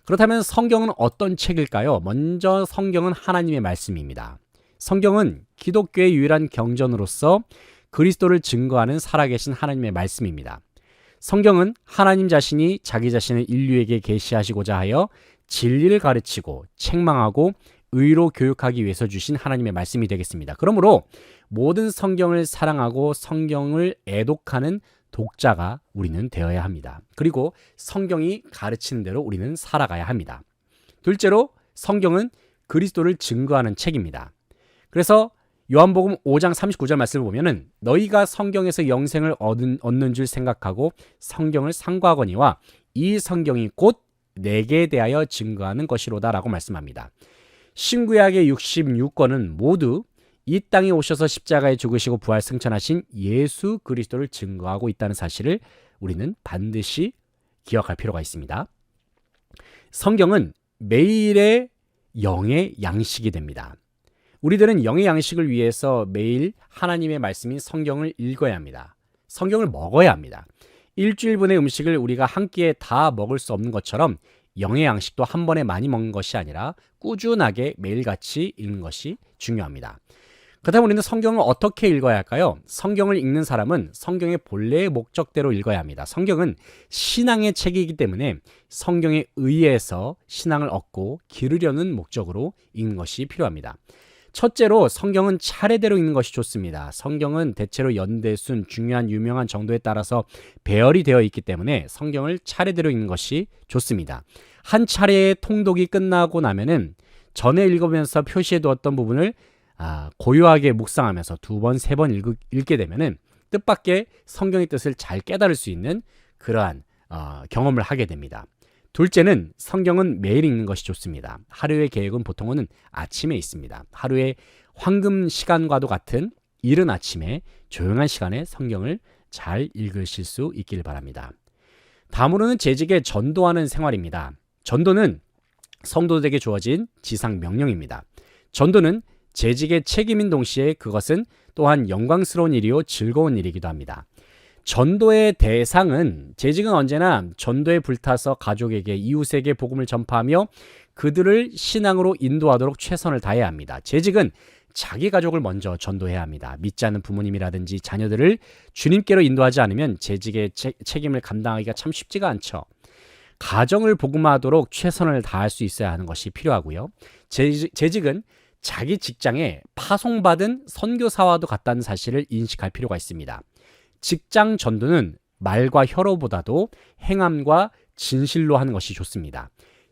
그렇다면 성경은 어떤 책일까요? 먼저 성경은 하나님의 말씀입니다. 성경은 기독교의 유일한 경전으로서 그리스도를 증거하는 살아계신 하나님의 말씀입니다. 성경은 하나님 자신이 자기 자신을 인류에게 계시하시고자 하여 진리를 가르치고 책망하고 의로 교육하기 위해서 주신 하나님의 말씀이 되겠습니다. 그러므로 모든 성경을 사랑하고 성경을 애독하는 독자가 우리는 되어야 합니다. 그리고 성경이 가르치는 대로 우리는 살아가야 합니다. 둘째로 성경은 그리스도를 증거하는 책입니다. 그래서 요한복음 5장 39절 말씀을 보면은 너희가 성경에서 영생을 얻는 줄 생각하고 성경을 상고하거니와 이 성경이 곧 내게 대하여 증거하는 것이로다라고 말씀합니다. 신구약의 66권은 모두 이 땅에 오셔서 십자가에 죽으시고 부활 승천하신 예수 그리스도를 증거하고 있다는 사실을 우리는 반드시 기억할 필요가 있습니다. 성경은 매일의 영의 양식이 됩니다. 우리들은 영의 양식을 위해서 매일 하나님의 말씀인 성경을 읽어야 합니다. 성경을 먹어야 합니다. 일주일분의 음식을 우리가 한 끼에 다 먹을 수 없는 것처럼 영의 양식도 한 번에 많이 먹는 것이 아니라 꾸준하게 매일같이 읽는 것이 중요합니다. 그렇다면 우리는 성경을 어떻게 읽어야 할까요? 성경을 읽는 사람은 성경의 본래의 목적대로 읽어야 합니다. 성경은 신앙의 책이기 때문에 성경에 의해서 신앙을 얻고 기르려는 목적으로 읽는 것이 필요합니다. 첫째로 성경은 차례대로 읽는 것이 좋습니다. 성경은 대체로 연대순, 중요한 유명한 정도에 따라서 배열이 되어 있기 때문에 성경을 차례대로 읽는 것이 좋습니다. 한 차례의 통독이 끝나고 나면은 전에 읽으면서 표시해 두었던 부분을 고요하게 묵상하면서 2번, 3번 읽게 되면은 뜻밖의 성경의 뜻을 잘 깨달을 수 있는 그러한 경험을 하게 됩니다. 둘째는 성경은 매일 읽는 것이 좋습니다. 하루의 계획은 보통은 아침에 있습니다. 하루의 황금 시간과도 같은 이른 아침에 조용한 시간에 성경을 잘 읽으실 수 있길 바랍니다. 다음으로는 재직에 전도하는 생활입니다. 전도는 성도들에게 주어진 지상 명령입니다. 전도는 재직의 책임인 동시에 그것은 또한 영광스러운 일이요 즐거운 일이기도 합니다. 전도의 대상은 재직은 언제나 전도에 불타서 가족에게 이웃에게 복음을 전파하며 그들을 신앙으로 인도하도록 최선을 다해야 합니다. 재직은 자기 가족을 먼저 전도해야 합니다. 믿지 않는 부모님이라든지 자녀들을 주님께로 인도하지 않으면 재직의 책임을 감당하기가 참 쉽지가 않죠. 가정을 복음화하도록 최선을 다할 수 있어야 하는 것이 필요하고요. 재직은 자기 직장에 파송받은 선교사와도 같다는 사실을 인식할 필요가 있습니다. 직장 전도는 말과 혀로보다도 행함과 진실로 하는 것이 좋습니다.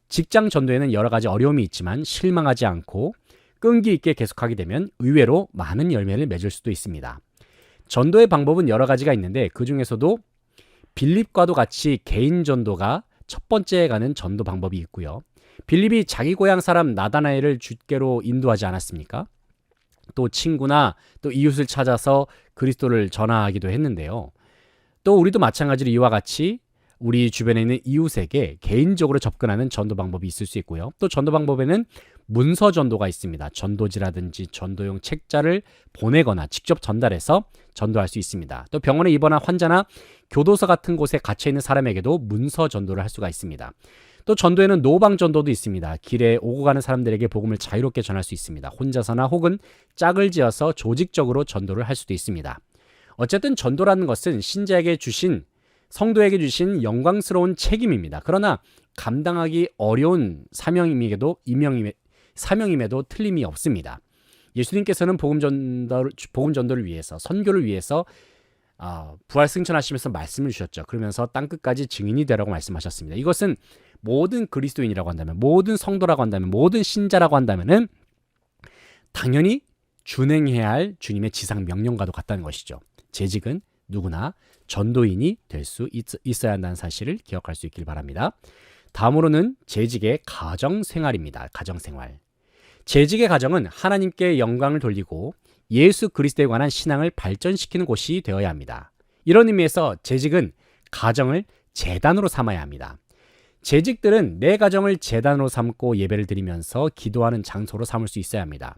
직장 전도에는 여러 가지 어려움이 있지만 실망하지 않고 끈기 있게 계속하게 되면 의외로 많은 열매를 맺을 수도 있습니다. 전도의 방법은 여러 가지가 있는데 그 중에서도 빌립과도 같이 개인 전도가 첫 번째에 가는 전도 방법이 있고요. 빌립이 자기 고향 사람 나다나엘을 주께로 인도하지 않았습니까? 또 친구나 또 이웃을 찾아서 그리스도를 전하기도 했는데요. 또 우리도 마찬가지로 이와 같이 우리 주변에 있는 이웃에게 개인적으로 접근하는 전도 방법이 있을 수 있고요. 또 전도 방법에는 문서 전도가 있습니다. 전도지라든지 전도용 책자를 보내거나 직접 전달해서 전도할 수 있습니다. 또 병원에 입원한 환자나 교도소 같은 곳에 갇혀 있는 사람에게도 문서 전도를 할 수가 있습니다. 또 전도에는 노방 전도도 있습니다. 길에 오고 가는 사람들에게 복음을 자유롭게 전할 수 있습니다. 혼자서나 혹은 짝을 지어서 조직적으로 전도를 할 수도 있습니다. 어쨌든 전도라는 것은 신자에게 주신 성도에게 주신 영광스러운 책임입니다. 그러나 감당하기 어려운 사명임에도 틀림이 없습니다. 예수님께서는 복음 전도를 위해서 선교를 위해서 부활 승천하시면서 말씀을 주셨죠. 그러면서 땅끝까지 증인이 되라고 말씀하셨습니다. 이것은 모든 그리스도인이라고 한다면, 모든 성도라고 한다면, 모든 신자라고 한다면은 당연히 준행해야 할 주님의 지상 명령과도 같다는 것이죠. 재직은 누구나 전도인이 될 수 있어야 한다는 사실을 기억할 수 있길 바랍니다. 다음으로는 재직의 가정생활입니다. 가정생활. 재직의 가정은 하나님께 영광을 돌리고 예수 그리스도에 관한 신앙을 발전시키는 곳이 되어야 합니다. 이런 의미에서 재직은 가정을 제단으로 삼아야 합니다. 재직들은 내 가정을 제단으로 삼고 예배를 드리면서 기도하는 장소로 삼을 수 있어야 합니다.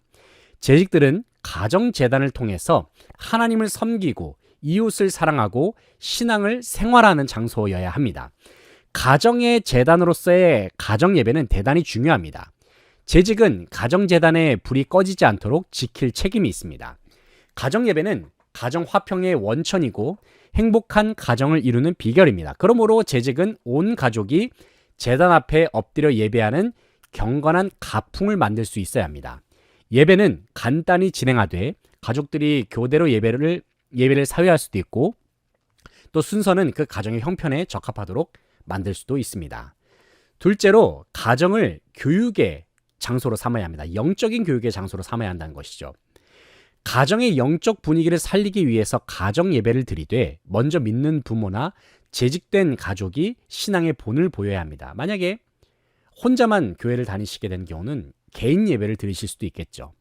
재직들은 가정 제단을 통해서 하나님을 섬기고 이웃을 사랑하고 신앙을 생활하는 장소여야 합니다. 가정의 제단으로서의 가정 예배는 대단히 중요합니다. 재직은 가정 제단의 불이 꺼지지 않도록 지킬 책임이 있습니다. 가정 예배는 가정 화평의 원천이고 행복한 가정을 이루는 비결입니다. 그러므로 재직은 온 가족이 제단 앞에 엎드려 예배하는 경건한 가풍을 만들 수 있어야 합니다. 예배는 간단히 진행하되 가족들이 교대로 예배를 사회할 수도 있고 또 순서는 그 가정의 형편에 적합하도록 만들 수도 있습니다. 둘째로 가정을 교육의 장소로 삼아야 합니다. 영적인 교육의 장소로 삼아야 한다는 것이죠. 가정의 영적 분위기를 살리기 위해서 가정 예배를 드리되 먼저 믿는 부모나 재직된 가족이 신앙의 본을 보여야 합니다. 만약에 혼자만 교회를 다니시게 되는 경우는 개인 예배를 드리실 수도 있겠죠.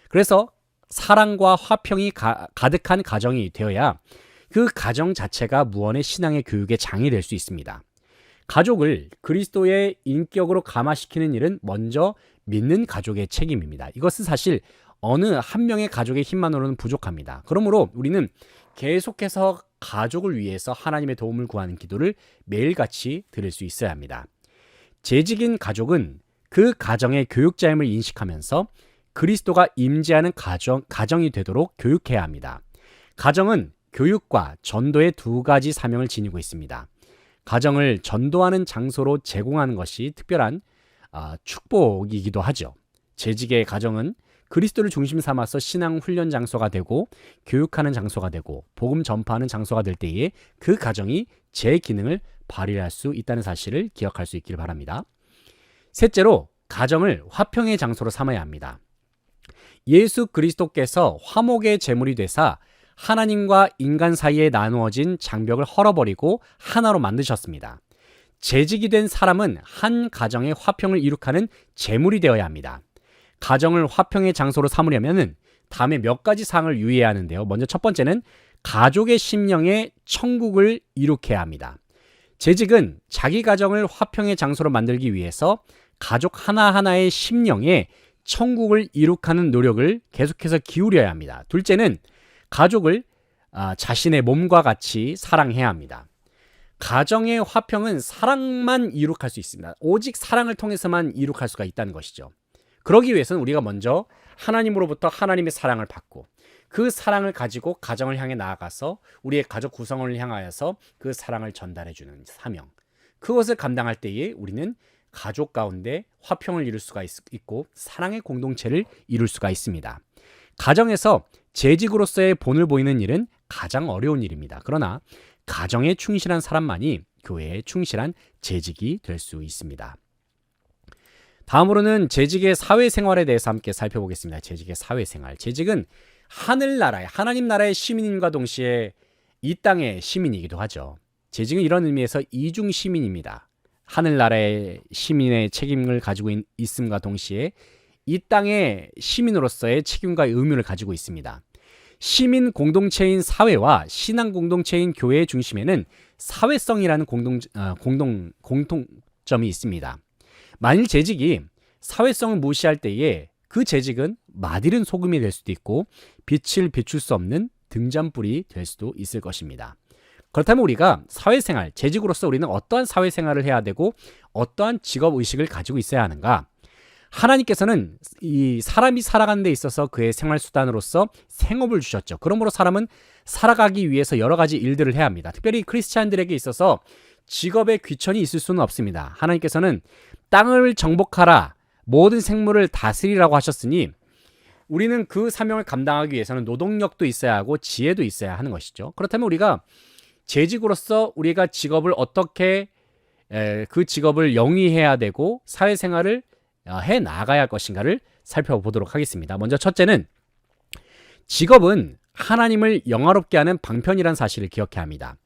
그래서 사랑과 화평이 가득한 가정이 되어야 그 가정 자체가 무언의 신앙의 교육의 장이 될 수 있습니다. 가족을 그리스도의 인격으로 감화시키는 일은 먼저 믿는 가족의 책임입니다. 이것은 사실 어느 한 명의 가족의 힘만으로는 부족합니다. 그러므로 우리는 계속해서 가족을 위해서 하나님의 도움을 구하는 기도를 매일같이 드릴 수 있어야 합니다. 재직인 가족은 그 가정의 교육자임을 인식하면서 그리스도가 임재하는 가정이 되도록 교육해야 합니다. 가정은 교육과 전도의 두 가지 사명을 지니고 있습니다. 가정을 전도하는 장소로 제공하는 것이 특별한 축복이기도 하죠. 재직의 가정은 그리스도를 중심 삼아서 신앙 훈련 장소가 되고 교육하는 장소가 되고 복음 전파하는 장소가 될 때에 그 가정이 제 기능을 발휘할 수 있다는 사실을 기억할 수 있기를 바랍니다. 셋째로 가정을 화평의 장소로 삼아야 합니다. 예수 그리스도께서 화목의 제물이 되사 하나님과 인간 사이에 나누어진 장벽을 헐어버리고 하나로 만드셨습니다. 재직이 된 사람은 한 가정의 화평을 이룩하는 제물이 되어야 합니다. 가정을 화평의 장소로 삼으려면 다음에 몇 가지 사항을 유의해야 하는데요. 먼저 첫 번째는 가족의 심령에 천국을 이룩해야 합니다. 재직은 자기 가정을 화평의 장소로 만들기 위해서 가족 하나하나의 심령에 천국을 이룩하는 노력을 계속해서 기울여야 합니다. 둘째는 가족을 자신의 몸과 같이 사랑해야 합니다. 가정의 화평은 사랑만 이룩할 수 있습니다. 오직 사랑을 통해서만 이룩할 수가 있다는 것이죠. 그러기 위해서는 우리가 먼저 하나님으로부터 하나님의 사랑을 받고 그 사랑을 가지고 가정을 향해 나아가서 우리의 가족 구성원을 향하여서 그 사랑을 전달해주는 사명, 그것을 감당할 때에 우리는 가족 가운데 화평을 이룰 수가 있고 사랑의 공동체를 이룰 수가 있습니다. 가정에서 재직으로서의 본을 보이는 일은 가장 어려운 일입니다. 그러나 가정에 충실한 사람만이 교회에 충실한 재직이 될 수 있습니다. 다음으로는 재직의 사회생활에 대해서 함께 살펴보겠습니다. 재직의 사회생활. 재직은 하늘나라의 하나님 나라의 시민과 동시에 이 땅의 시민이기도 하죠. 재직은 이런 의미에서 이중 시민입니다. 하늘나라의 시민의 책임을 가지고 있음과 동시에 이 땅의 시민으로서의 책임과 의무를 가지고 있습니다. 시민 공동체인 사회와 신앙 공동체인 교회의 중심에는 사회성이라는 공통점이 있습니다. 만일 재직이 사회성을 무시할 때에 그 재직은 맛이른 소금이 될 수도 있고 빛을 비출 수 없는 등잔불이 될 수도 있을 것입니다. 그렇다면 우리가 사회생활, 재직으로서 우리는 어떠한 사회생활을 해야 되고 어떠한 직업의식을 가지고 있어야 하는가? 하나님께서는 이 사람이 살아가는 데 있어서 그의 생활수단으로서 생업을 주셨죠. 그러므로 사람은 살아가기 위해서 여러 가지 일들을 해야 합니다. 특별히 크리스찬들에게 있어서 직업에 귀천이 있을 수는 없습니다. 하나님께서는 땅을 정복하라, 모든 생물을 다스리라고 하셨으니 우리는 그 사명을 감당하기 위해서는 노동력도 있어야 하고 지혜도 있어야 하는 것이죠. 그렇다면 우리가 재직으로서 우리가 직업을 어떻게 그 직업을 영위해야 되고 사회생활을 해 나가야 할 것인가를 살펴보도록 하겠습니다. 먼저 첫째는 직업은 하나님을 영화롭게 하는 방편이라는 사실을 기억해야 합니다.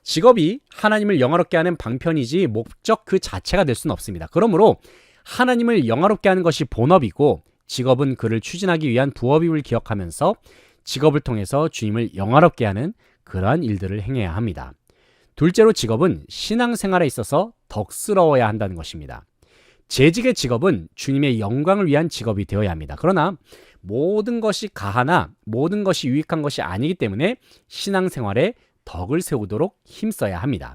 직업이 하나님을 영화롭게 하는 방편이지 목적 그 자체가 될 수는 없습니다. 그러므로 하나님을 영화롭게 하는 것이 본업이고 직업은 그를 추진하기 위한 부업임을 기억하면서 직업을 통해서 주님을 영화롭게 하는 그러한 일들을 행해야 합니다. 둘째로 직업은 신앙생활에 있어서 덕스러워야 한다는 것입니다. 재직의 직업은 주님의 영광을 위한 직업이 되어야 합니다. 그러나 모든 것이 가하나 모든 것이 유익한 것이 아니기 때문에 신앙생활에 덕을 세우도록 힘써야 합니다.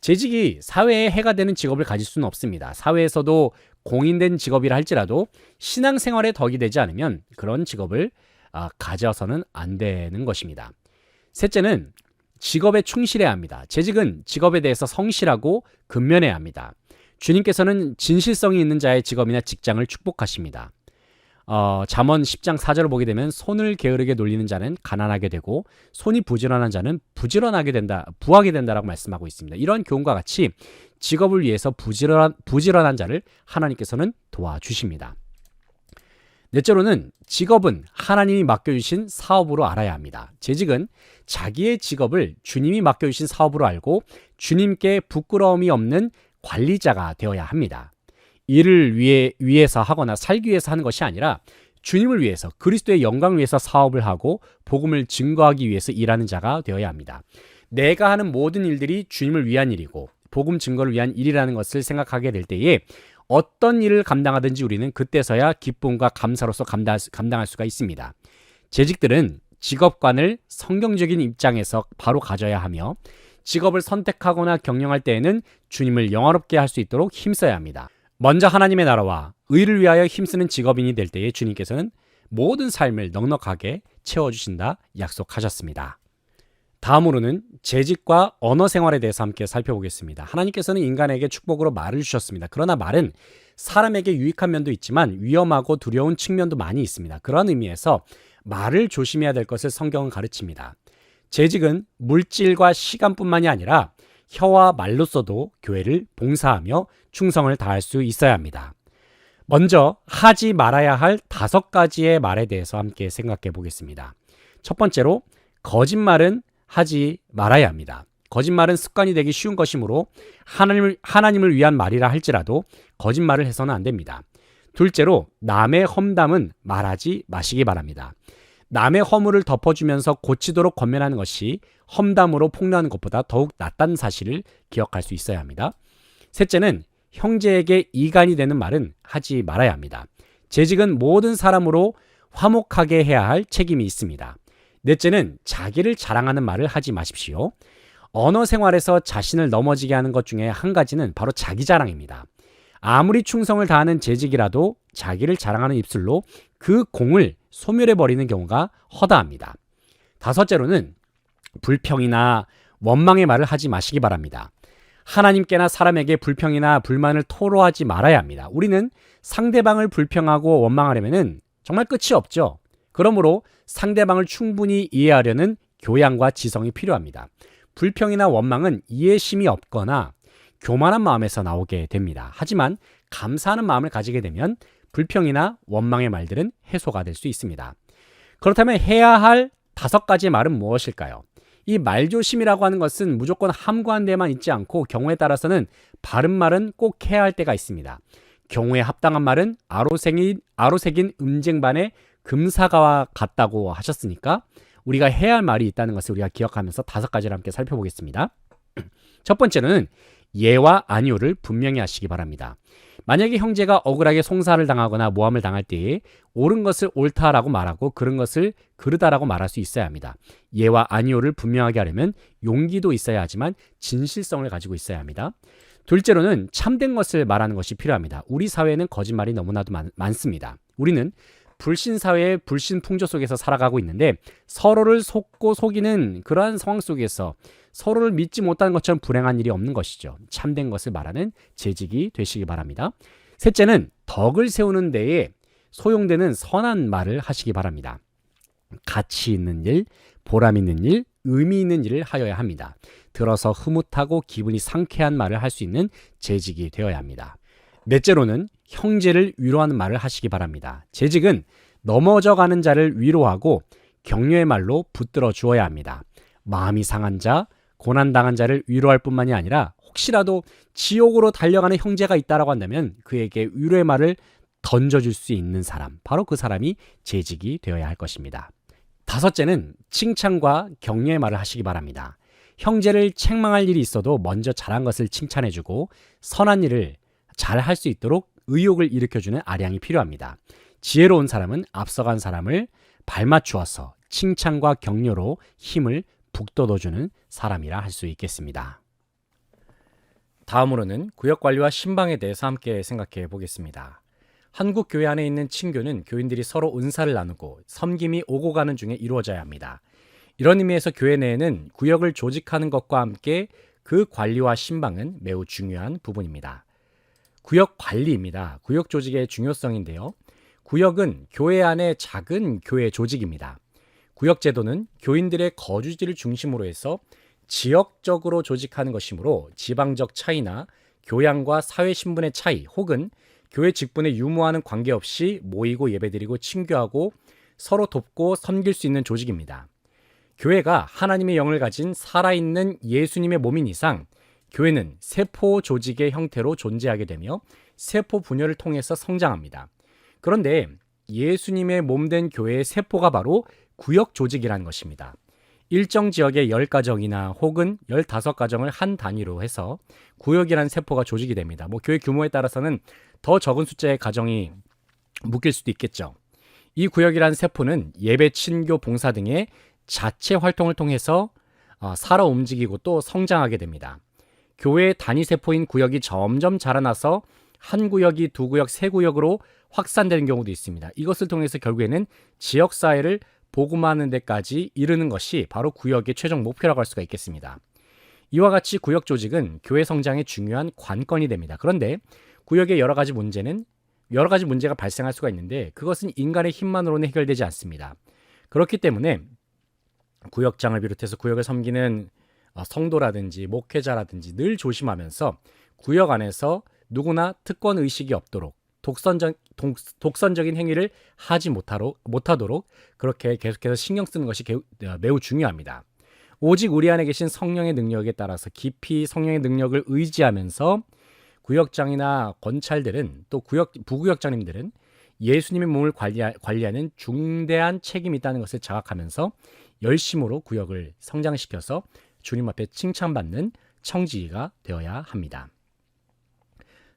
재직이 사회에 해가 되는 직업을 가질 수는 없습니다. 사회에서도 공인된 직업이라 할지라도 신앙생활에 덕이 되지 않으면 그런 직업을 가져서는 안 되는 것입니다. 셋째는 직업에 충실해야 합니다. 재직은 직업에 대해서 성실하고 근면해야 합니다. 주님께서는 진실성이 있는 자의 직업이나 직장을 축복하십니다. 잠언 10장 4절을 보게 되면 손을 게으르게 놀리는 자는 가난하게 되고 손이 부지런한 자는 부하게 된다라고 말씀하고 있습니다. 이런 교훈과 같이 직업을 위해서 부지런한 자를 하나님께서는 도와주십니다. 넷째로는 직업은 하나님이 맡겨주신 사업으로 알아야 합니다. 재직은 자기의 직업을 주님이 맡겨주신 사업으로 알고 주님께 부끄러움이 없는 관리자가 되어야 합니다. 일을 위해서 하거나 살기 위해서 하는 것이 아니라 주님을 위해서 그리스도의 영광을 위해서 사업을 하고 복음을 증거하기 위해서 일하는 자가 되어야 합니다. 내가 하는 모든 일들이 주님을 위한 일이고 복음 증거를 위한 일이라는 것을 생각하게 될 때에 어떤 일을 감당하든지 우리는 그때서야 기쁨과 감사로서 감당할 수가 있습니다. 재직들은 직업관을 성경적인 입장에서 바로 가져야 하며 직업을 선택하거나 경영할 때에는 주님을 영화롭게 할 수 있도록 힘써야 합니다. 먼저 하나님의 나라와 의를 위하여 힘쓰는 직업인이 될 때에 주님께서는 모든 삶을 넉넉하게 채워주신다 약속하셨습니다. 다음으로는 재직과 언어 생활에 대해서 함께 살펴보겠습니다. 하나님께서는 인간에게 축복으로 말을 주셨습니다. 그러나 말은 사람에게 유익한 면도 있지만 위험하고 두려운 측면도 많이 있습니다. 그런 의미에서 말을 조심해야 될 것을 성경은 가르칩니다. 재직은 물질과 시간뿐만이 아니라 혀와 말로써도 교회를 봉사하며 충성을 다할 수 있어야 합니다. 먼저 하지 말아야 할 5가지의 말에 대해서 함께 생각해 보겠습니다. 첫 번째로 거짓말은 하지 말아야 합니다. 거짓말은 습관이 되기 쉬운 것이므로 하나님을 위한 말이라 할지라도 거짓말을 해서는 안 됩니다. 둘째로 남의 험담은 말하지 마시기 바랍니다. 남의 허물을 덮어주면서 고치도록 권면하는 것이 험담으로 폭로하는 것보다 더욱 낫다는 사실을 기억할 수 있어야 합니다. 셋째는 형제에게 이간이 되는 말은 하지 말아야 합니다. 재직은 모든 사람으로 화목하게 해야 할 책임이 있습니다. 넷째는 자기를 자랑하는 말을 하지 마십시오. 언어 생활에서 자신을 넘어지게 하는 것 중에 한 가지는 바로 자기 자랑입니다. 아무리 충성을 다하는 재직이라도 자기를 자랑하는 입술로 그 공을 소멸해버리는 경우가 허다합니다. 다섯째로는 불평이나 원망의 말을 하지 마시기 바랍니다. 하나님께나 사람에게 불평이나 불만을 토로하지 말아야 합니다. 우리는 상대방을 불평하고 원망하려면 정말 끝이 없죠. 그러므로 상대방을 충분히 이해하려는 교양과 지성이 필요합니다. 불평이나 원망은 이해심이 없거나 교만한 마음에서 나오게 됩니다. 하지만 감사하는 마음을 가지게 되면 불평이나 원망의 말들은 해소가 될 수 있습니다. 그렇다면 해야 할 5가지의 말은 무엇일까요? 이 말조심이라고 하는 것은 무조건 함구한 데만 있지 않고 경우에 따라서는 바른 말은 꼭 해야 할 때가 있습니다. 경우에 합당한 말은 아로새긴 음쟁반의 금사가와 같다고 하셨으니까 우리가 해야 할 말이 있다는 것을 우리가 기억하면서 5가지를 함께 살펴보겠습니다. 첫 번째는 예와 아니오를 분명히 하시기 바랍니다. 만약에 형제가 억울하게 송사를 당하거나 모함을 당할 때에 옳은 것을 옳다라고 말하고 그른 것을 그르다라고 말할 수 있어야 합니다. 예와 아니오를 분명하게 하려면 용기도 있어야 하지만 진실성을 가지고 있어야 합니다. 둘째로는 참된 것을 말하는 것이 필요합니다. 우리 사회에는 거짓말이 너무나도 많습니다. 우리는 불신 사회의 불신 풍조 속에서 살아가고 있는데 서로를 속고 속이는 그러한 상황 속에서 서로를 믿지 못하는 것처럼 불행한 일이 없는 것이죠. 참된 것을 말하는 재직이 되시기 바랍니다. 셋째는 덕을 세우는 데에 소용되는 선한 말을 하시기 바랍니다. 가치 있는 일, 보람 있는 일, 의미 있는 일을 하여야 합니다. 들어서 흐뭇하고 기분이 상쾌한 말을 할 수 있는 재직이 되어야 합니다. 넷째로는 형제를 위로하는 말을 하시기 바랍니다. 재직은 넘어져가는 자를 위로하고 격려의 말로 붙들어 주어야 합니다. 마음이 상한 자, 고난당한 자를 위로할 뿐만이 아니라 혹시라도 지옥으로 달려가는 형제가 있다라고 한다면 그에게 위로의 말을 던져줄 수 있는 사람, 바로 그 사람이 재직이 되어야 할 것입니다. 다섯째는 칭찬과 격려의 말을 하시기 바랍니다. 형제를 책망할 일이 있어도 먼저 잘한 것을 칭찬해주고 선한 일을 잘 할 수 있도록 의욕을 일으켜주는 아량이 필요합니다. 지혜로운 사람은 앞서간 사람을 발맞추어서 칭찬과 격려로 힘을 북돋워주는 사람이라 할 수 있겠습니다. 다음으로는 구역관리와 신방에 대해서 함께 생각해 보겠습니다. 한국 교회 안에 있는 친교는 교인들이 서로 은사를 나누고 섬김이 오고 가는 중에 이루어져야 합니다. 이런 의미에서 교회 내에는 구역을 조직하는 것과 함께 그 관리와 신방은 매우 중요한 부분입니다. 구역 관리입니다. 구역 조직의 중요성인데요. 구역은 교회 안의 작은 교회 조직입니다. 구역 제도는 교인들의 거주지를 중심으로 해서 지역적으로 조직하는 것이므로 지방적 차이나 교양과 사회 신분의 차이 혹은 교회 직분에 유무하는 관계없이 모이고 예배드리고 친교하고 서로 돕고 섬길 수 있는 조직입니다. 교회가 하나님의 영을 가진 살아있는 예수님의 몸인 이상 교회는 세포 조직의 형태로 존재하게 되며 세포 분열을 통해서 성장합니다. 그런데 예수님의 몸된 교회의 세포가 바로 구역 조직이라는 것입니다. 일정 지역의 10가정이나 혹은 15가정을 한 단위로 해서 구역이라는 세포가 조직이 됩니다. 교회 규모에 따라서는 더 적은 숫자의 가정이 묶일 수도 있겠죠. 이 구역이라는 세포는 예배, 친교, 봉사 등의 자체 활동을 통해서 살아 움직이고 또 성장하게 됩니다. 교회의 단위 세포인 구역이 점점 자라나서 한 구역이 두 구역, 세 구역으로 확산되는 경우도 있습니다. 이것을 통해서 결국에는 지역사회를 복음하는 데까지 이르는 것이 바로 구역의 최종 목표라고 할 수가 있겠습니다. 이와 같이 구역 조직은 교회 성장의 중요한 관건이 됩니다. 그런데 구역의 여러 가지 문제가 발생할 수가 있는데 그것은 인간의 힘만으로는 해결되지 않습니다. 그렇기 때문에 구역장을 비롯해서 구역을 섬기는 성도라든지 목회자라든지 늘 조심하면서 구역 안에서 누구나 특권 의식이 없도록 독선적인 행위를 하지 못하도록 그렇게 계속해서 신경 쓰는 것이 매우 중요합니다. 오직 우리 안에 계신 성령의 능력에 따라서 깊이 성령의 능력을 의지하면서 구역장이나 권찰들은 또 부구역장님들은 예수님의 몸을 관리하는 중대한 책임이 있다는 것을 자각하면서 열심으로 구역을 성장시켜서 주님 앞에 칭찬받는 청지기가 되어야 합니다.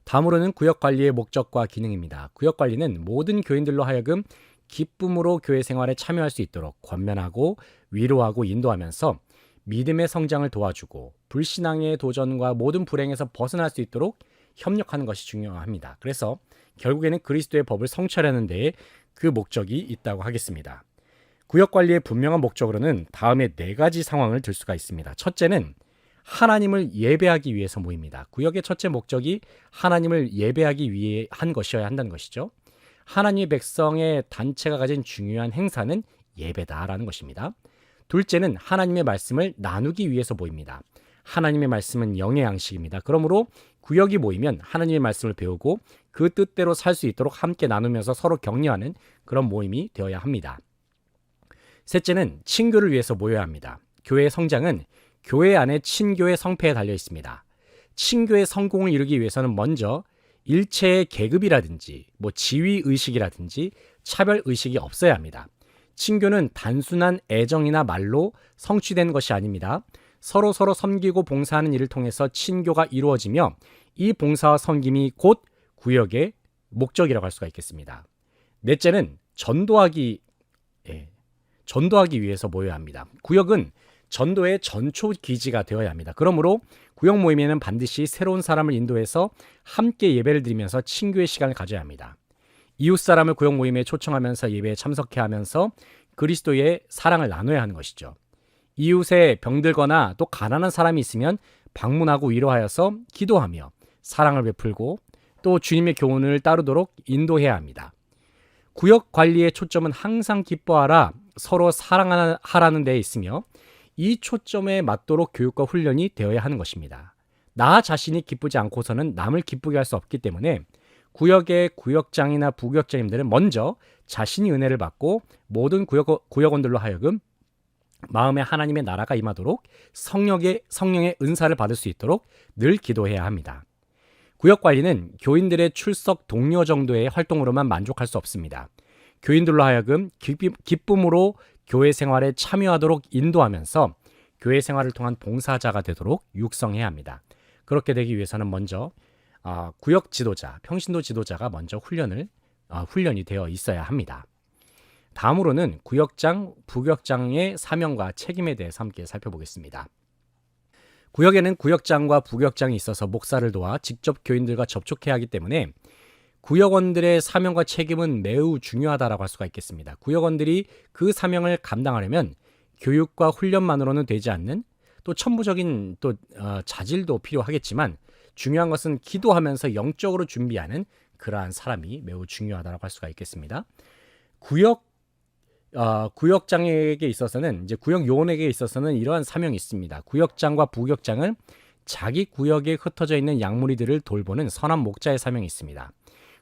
다음으로는 구역관리의 목적과 기능입니다. 구역관리는 모든 교인들로 하여금 기쁨으로 교회 생활에 참여할 수 있도록 권면하고 위로하고 인도하면서 믿음의 성장을 도와주고 불신앙의 도전과 모든 불행에서 벗어날 수 있도록 협력하는 것이 중요합니다. 그래서 결국에는 그리스도의 법을 성취하려는 데에 그 목적이 있다고 하겠습니다. 구역관리의 분명한 목적으로는 다음에 4가지 상황을 들 수가 있습니다. 첫째는 하나님을 예배하기 위해서 모입니다. 구역의 첫째 목적이 하나님을 예배하기 위해 한 것이어야 한다는 것이죠. 하나님의 백성의 단체가 가진 중요한 행사는 예배다라는 것입니다. 둘째는 하나님의 말씀을 나누기 위해서 모입니다. 하나님의 말씀은 영의 양식입니다. 그러므로 구역이 모이면 하나님의 말씀을 배우고 그 뜻대로 살 수 있도록 함께 나누면서 서로 격려하는 그런 모임이 되어야 합니다. 셋째는 친교를 위해서 모여야 합니다. 교회의 성장은 교회 안에 친교의 성패에 달려 있습니다. 친교의 성공을 이루기 위해서는 먼저 일체의 계급이라든지 지위의식이라든지 차별의식이 없어야 합니다. 친교는 단순한 애정이나 말로 성취된 것이 아닙니다. 서로 섬기고 봉사하는 일을 통해서 친교가 이루어지며 이 봉사와 섬김이 곧 구역의 목적이라고 할 수가 있겠습니다. 넷째는 전도하기 위해서 모여야 합니다. 구역은 전도의 전초 기지가 되어야 합니다. 그러므로 구역 모임에는 반드시 새로운 사람을 인도해서 함께 예배를 드리면서 친교의 시간을 가져야 합니다. 이웃 사람을 구역 모임에 초청하면서 예배에 참석해 하면서 그리스도의 사랑을 나눠야 하는 것이죠. 이웃에 병들거나 또 가난한 사람이 있으면 방문하고 위로하여서 기도하며 사랑을 베풀고 또 주님의 교훈을 따르도록 인도해야 합니다. 구역 관리의 초점은 항상 기뻐하라, 서로 사랑하라는 데에 있으며 이 초점에 맞도록 교육과 훈련이 되어야 하는 것입니다. 나 자신이 기쁘지 않고서는 남을 기쁘게 할 수 없기 때문에 구역의 구역장이나 부구역장님들은 먼저 자신이 은혜를 받고 모든 구역원들로 하여금 마음에 하나님의 나라가 임하도록 성령의 은사를 받을 수 있도록 늘 기도해야 합니다. 구역관리는 교인들의 출석 독려 정도의 활동으로만 만족할 수 없습니다. 교인들로 하여금 기쁨으로 교회 생활에 참여하도록 인도하면서 교회 생활을 통한 봉사자가 되도록 육성해야 합니다. 그렇게 되기 위해서는 먼저 구역 지도자, 평신도 지도자가 먼저 훈련이 되어 있어야 합니다. 다음으로는 구역장, 부구역장의 사명과 책임에 대해서 함께 살펴보겠습니다. 구역에는 구역장과 부구역장이 있어서 목사를 도와 직접 교인들과 접촉해야 하기 때문에 구역원들의 사명과 책임은 매우 중요하다라고 할 수가 있겠습니다. 구역원들이 그 사명을 감당하려면 교육과 훈련만으로는 되지 않는 또 천부적인 자질도 필요하겠지만 중요한 것은 기도하면서 영적으로 준비하는 그러한 사람이 매우 중요하다고 할 수가 있겠습니다. 구역장에게 있어서는 이제 구역 요원에게 있어서는 이러한 사명이 있습니다. 구역장과 부구역장은 자기 구역에 흩어져 있는 양무리들을 돌보는 선한 목자의 사명이 있습니다.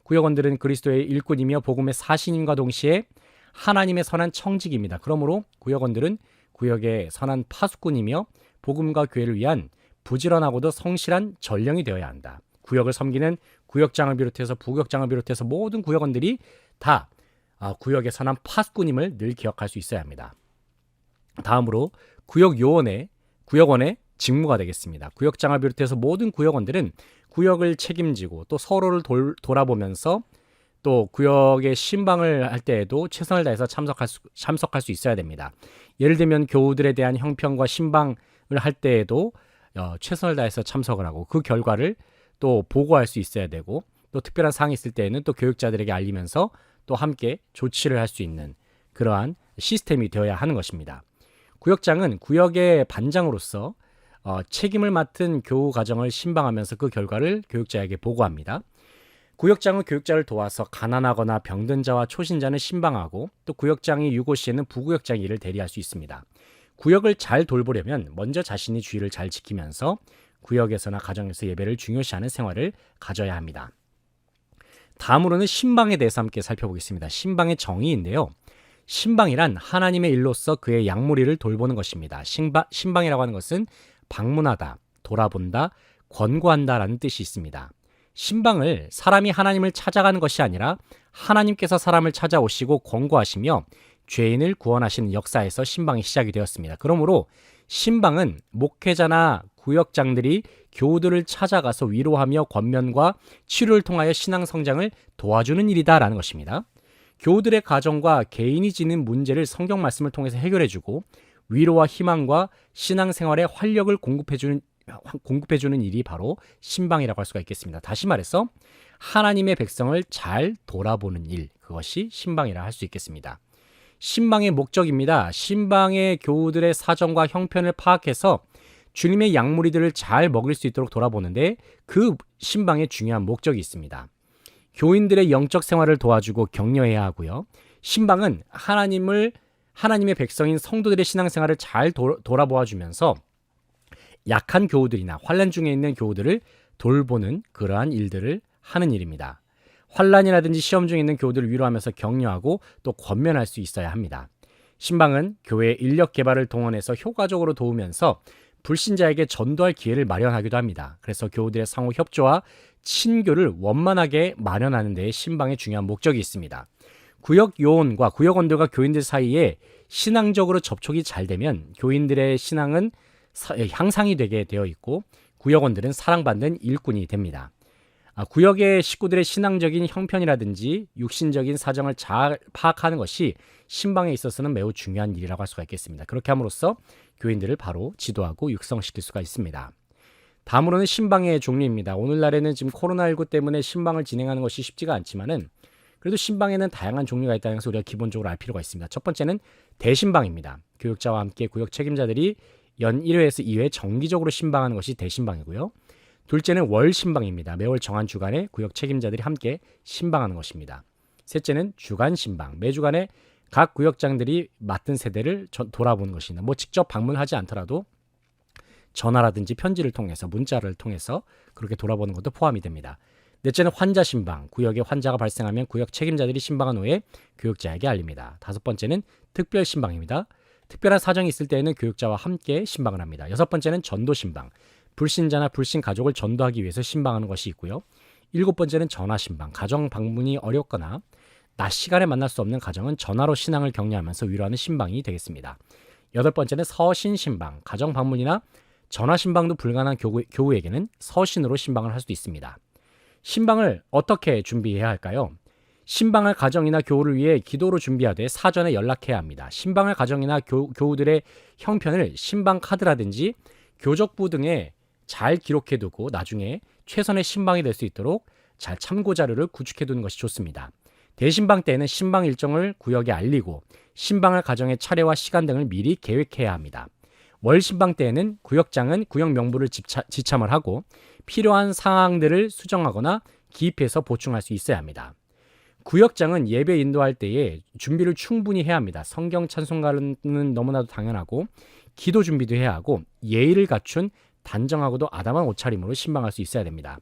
구역원들은 그리스도의 일꾼이며 복음의 사신임과 동시에 하나님의 선한 청직입니다. 그러므로 구역원들은 구역의 선한 파수꾼이며 복음과 교회를 위한 부지런하고도 성실한 전령이 되어야 한다. 구역을 섬기는 구역장을 비롯해서 부구역장을 비롯해서 모든 구역원들이 다 구역의 선한 파수꾼임을 늘 기억할 수 있어야 합니다. 다음으로 구역원의 직무가 되겠습니다. 구역장을 비롯해서 모든 구역원들은 구역을 책임지고 또 서로를 돌아보면서 또 구역의 신방을 할 때에도 최선을 다해서 참석할 수 있어야 됩니다. 예를 들면 교우들에 대한 형평과 신방을 할 때에도 최선을 다해서 참석을 하고 그 결과를 또 보고할 수 있어야 되고 또 특별한 사항이 있을 때에는 또 교육자들에게 알리면서 또 함께 조치를 할 수 있는 그러한 시스템이 되어야 하는 것입니다. 구역장은 구역의 반장으로서 책임을 맡은 교우 가정을 신방하면서 그 결과를 교육자에게 보고합니다. 구역장은 교육자를 도와서 가난하거나 병든 자와 초신자는 신방하고 또 구역장이 유고 시에는 부구역장이 이를 대리할 수 있습니다. 구역을 잘 돌보려면 먼저 자신이 주의를 잘 지키면서 구역에서나 가정에서 예배를 중요시하는 생활을 가져야 합니다. 다음으로는 신방에 대해서 함께 살펴보겠습니다. 신방의 정의인데요. 신방이란 하나님의 일로서 그의 양무리를 돌보는 것입니다. 신방이라고 하는 것은 방문하다, 돌아본다, 권고한다라는 뜻이 있습니다. 신방을 사람이 하나님을 찾아가는 것이 아니라 하나님께서 사람을 찾아오시고 권고하시며 죄인을 구원하시는 역사에서 신방이 시작이 되었습니다. 그러므로 신방은 목회자나 구역장들이 교우들을 찾아가서 위로하며 권면과 치료를 통하여 신앙 성장을 도와주는 일이다라는 것입니다. 교우들의 가정과 개인이 지닌 문제를 성경 말씀을 통해서 해결해주고 위로와 희망과 신앙생활에 활력을 공급해주는 일이 바로 신방이라고 할 수가 있겠습니다. 다시 말해서 하나님의 백성을 잘 돌아보는 일, 그것이 신방이라 할 수 있겠습니다. 신방의 목적입니다. 신방의 교우들의 사정과 형편을 파악해서 주님의 양무리들을 잘 먹일 수 있도록 돌아보는데 그 신방에 중요한 목적이 있습니다. 교인들의 영적 생활을 도와주고 격려해야 하고요. 신방은 하나님의 백성인 성도들의 신앙생활을 잘 돌아보아주면서 약한 교우들이나 환난 중에 있는 교우들을 돌보는 그러한 일들을 하는 일입니다. 환난이라든지 시험 중에 있는 교우들을 위로하면서 격려하고 또 권면할 수 있어야 합니다. 신방은 교회의 인력 개발을 동원해서 효과적으로 도우면서 불신자에게 전도할 기회를 마련하기도 합니다. 그래서 교우들의 상호 협조와 친교를 원만하게 마련하는 데에 신방의 중요한 목적이 있습니다. 구역 요원과 구역원들과 교인들 사이에 신앙적으로 접촉이 잘 되면 교인들의 신앙은 향상이 되게 되어 있고 구역원들은 사랑받는 일꾼이 됩니다. 구역의 식구들의 신앙적인 형편이라든지 육신적인 사정을 잘 파악하는 것이 신방에 있어서는 매우 중요한 일이라고 할 수가 있겠습니다. 그렇게 함으로써 교인들을 바로 지도하고 육성시킬 수가 있습니다. 다음으로는 신방의 종류입니다. 오늘날에는 지금 코로나19 때문에 신방을 진행하는 것이 쉽지가 않지만은 그래도 신방에는 다양한 종류가 있다는 것을 우리가 기본적으로 알 필요가 있습니다. 첫 번째는 대신방입니다. 교육자와 함께 구역 책임자들이 연 1회에서 2회 정기적으로 신방하는 것이 대신방이고요. 둘째는 월신방입니다. 매월 정한 주간에 구역 책임자들이 함께 신방하는 것입니다. 셋째는 주간신방. 매주간에 각 구역장들이 맡은 세대를 돌아보는 것입니다. 직접 방문하지 않더라도 전화라든지 편지를 통해서 문자를 통해서 그렇게 돌아보는 것도 포함이 됩니다. 넷째는 환자신방. 구역에 환자가 발생하면 구역 책임자들이 신방한 후에 교육자에게 알립니다. 다섯 번째는 특별신방입니다. 특별한 사정이 있을 때에는 교육자와 함께 신방을 합니다. 여섯 번째는 전도 신방. 불신자나 불신 가족을 전도하기 위해서 신방하는 것이 있고요. 일곱 번째는 전화 신방. 가정 방문이 어렵거나 낮 시간에 만날 수 없는 가정은 전화로 신앙을 격려하면서 위로하는 신방이 되겠습니다. 여덟 번째는 서신 신방. 가정 방문이나 전화 신방도 불가능한 교우에게는 서신으로 신방을 할 수도 있습니다. 신방을 어떻게 준비해야 할까요? 신방할 가정이나 교우를 위해 기도로 준비하되 사전에 연락해야 합니다. 신방할 가정이나 교우들의 형편을 신방 카드라든지 교적부 등에 잘 기록해두고 나중에 최선의 신방이 될 수 있도록 잘 참고 자료를 구축해두는 것이 좋습니다. 대신방 때에는 신방 일정을 구역에 알리고 신방할 가정의 차례와 시간 등을 미리 계획해야 합니다. 월신방 때에는 구역장은 구역 명부를 지참을 하고 필요한 사항들을 수정하거나 기입해서 보충할 수 있어야 합니다. 구역장은 예배 인도할 때에 준비를 충분히 해야 합니다. 성경 찬송가는 너무나도 당연하고 기도 준비도 해야 하고 예의를 갖춘 단정하고도 아담한 옷차림으로 신방할 수 있어야 됩니다.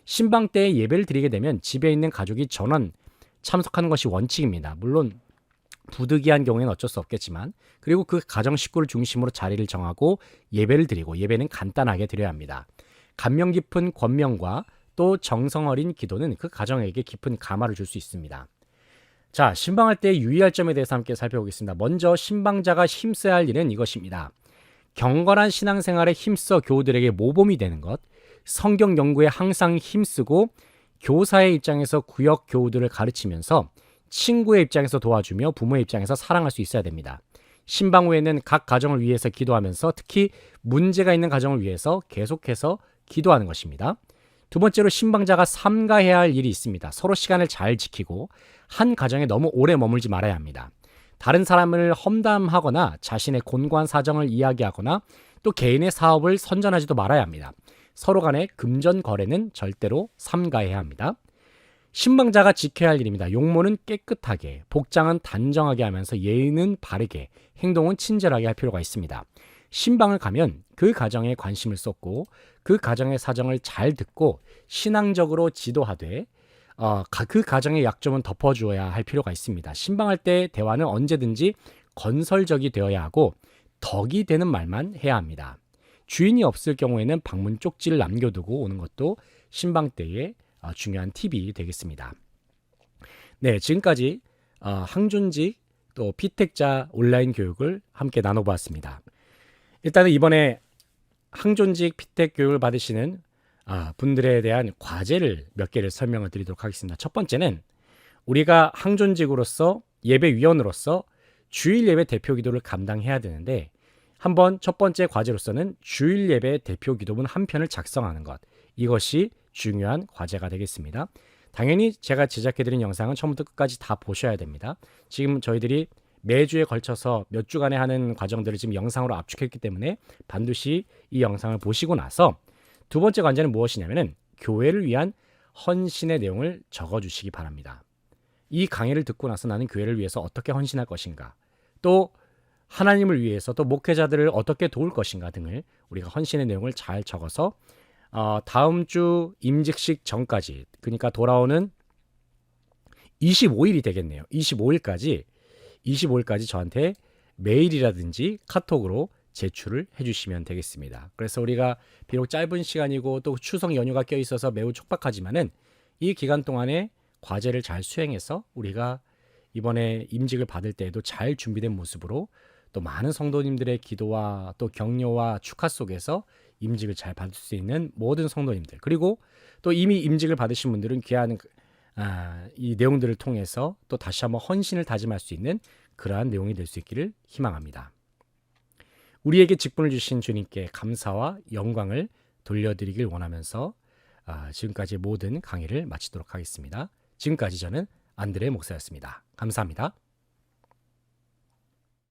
신방 때에 예배를 드리게 되면 집에 있는 가족이 전원 참석하는 것이 원칙입니다. 물론 부득이한 경우에는 어쩔 수 없겠지만 그리고 그 가정 식구를 중심으로 자리를 정하고 예배를 드리고 예배는 간단하게 드려야 합니다. 감명 깊은 권명과 또 정성 어린 기도는 그 가정에게 깊은 감화를 줄 수 있습니다. 자, 신방할 때 유의할 점에 대해서 함께 살펴보겠습니다. 먼저 신방자가 힘써야 할 일은 이것입니다. 경건한 신앙생활에 힘써 교우들에게 모범이 되는 것, 성경 연구에 항상 힘쓰고 교사의 입장에서 구역 교우들을 가르치면서 친구의 입장에서 도와주며 부모의 입장에서 사랑할 수 있어야 됩니다. 신방 후에는 각 가정을 위해서 기도하면서 특히 문제가 있는 가정을 위해서 계속해서 기도하는 것입니다. 두 번째로 신방자가 삼가해야 할 일이 있습니다. 서로 시간을 잘 지키고 한 가정에 너무 오래 머물지 말아야 합니다. 다른 사람을 험담하거나 자신의 곤고한 사정을 이야기하거나 또 개인의 사업을 선전하지도 말아야 합니다. 서로 간의 금전 거래는 절대로 삼가해야 합니다. 신방자가 지켜야 할 일입니다. 용모는 깨끗하게, 복장은 단정하게 하면서 예의는 바르게, 행동은 친절하게 할 필요가 있습니다. 신방을 가면 그 가정에 관심을 쏟고 그 가정의 사정을 잘 듣고 신앙적으로 지도하되 그 가정의 약점은 덮어주어야 할 필요가 있습니다. 신방할 때 대화는 언제든지 건설적이 되어야 하고 덕이 되는 말만 해야 합니다. 주인이 없을 경우에는 방문 쪽지를 남겨두고 오는 것도 신방 때의 중요한 팁이 되겠습니다. 네, 지금까지 항존직 또 피택자 온라인 교육을 함께 나눠보았습니다. 일단은 이번에 항존직 피택 교육을 받으시는 분들에 대한 과제를 몇 개를 설명을 드리도록 하겠습니다. 첫 번째는 우리가 항존직으로서 예배위원으로서 주일 예배 대표 기도를 감당해야 되는데 한번 첫 번째 과제로서는 주일 예배 대표 기도문 한 편을 작성하는 것, 이것이 중요한 과제가 되겠습니다. 당연히 제가 제작해드린 영상은 처음부터 끝까지 다 보셔야 됩니다. 지금 저희들이 매주에 걸쳐서 몇 주간에 하는 과정들을 지금 영상으로 압축했기 때문에 반드시 이 영상을 보시고 나서 두 번째 과제는 무엇이냐면은 교회를 위한 헌신의 내용을 적어주시기 바랍니다. 이 강의를 듣고 나서 나는 교회를 위해서 어떻게 헌신할 것인가, 또 하나님을 위해서 또 목회자들을 어떻게 도울 것인가 등을 우리가 헌신의 내용을 잘 적어서 다음 주 임직식 전까지, 그러니까 돌아오는 25일이 되겠네요. 25일까지 저한테 메일이라든지 카톡으로 제출을 해주시면 되겠습니다. 그래서 우리가 비록 짧은 시간이고 또 추석 연휴가 껴있어서 매우 촉박하지만은 이 기간 동안에 과제를 잘 수행해서 우리가 이번에 임직을 받을 때에도 잘 준비된 모습으로 또 많은 성도님들의 기도와 또 격려와 축하 속에서 임직을 잘 받을 수 있는 모든 성도님들, 그리고 또 이미 임직을 받으신 분들은 귀한 이 내용들을 통해서 또 다시 한번 헌신을 다짐할 수 있는 그러한 내용이 될 수 있기를 희망합니다. 우리에게 직분을 주신 주님께 감사와 영광을 돌려드리길 원하면서 지금까지 모든 강의를 마치도록 하겠습니다. 지금까지 저는 안드레 목사였습니다. 감사합니다.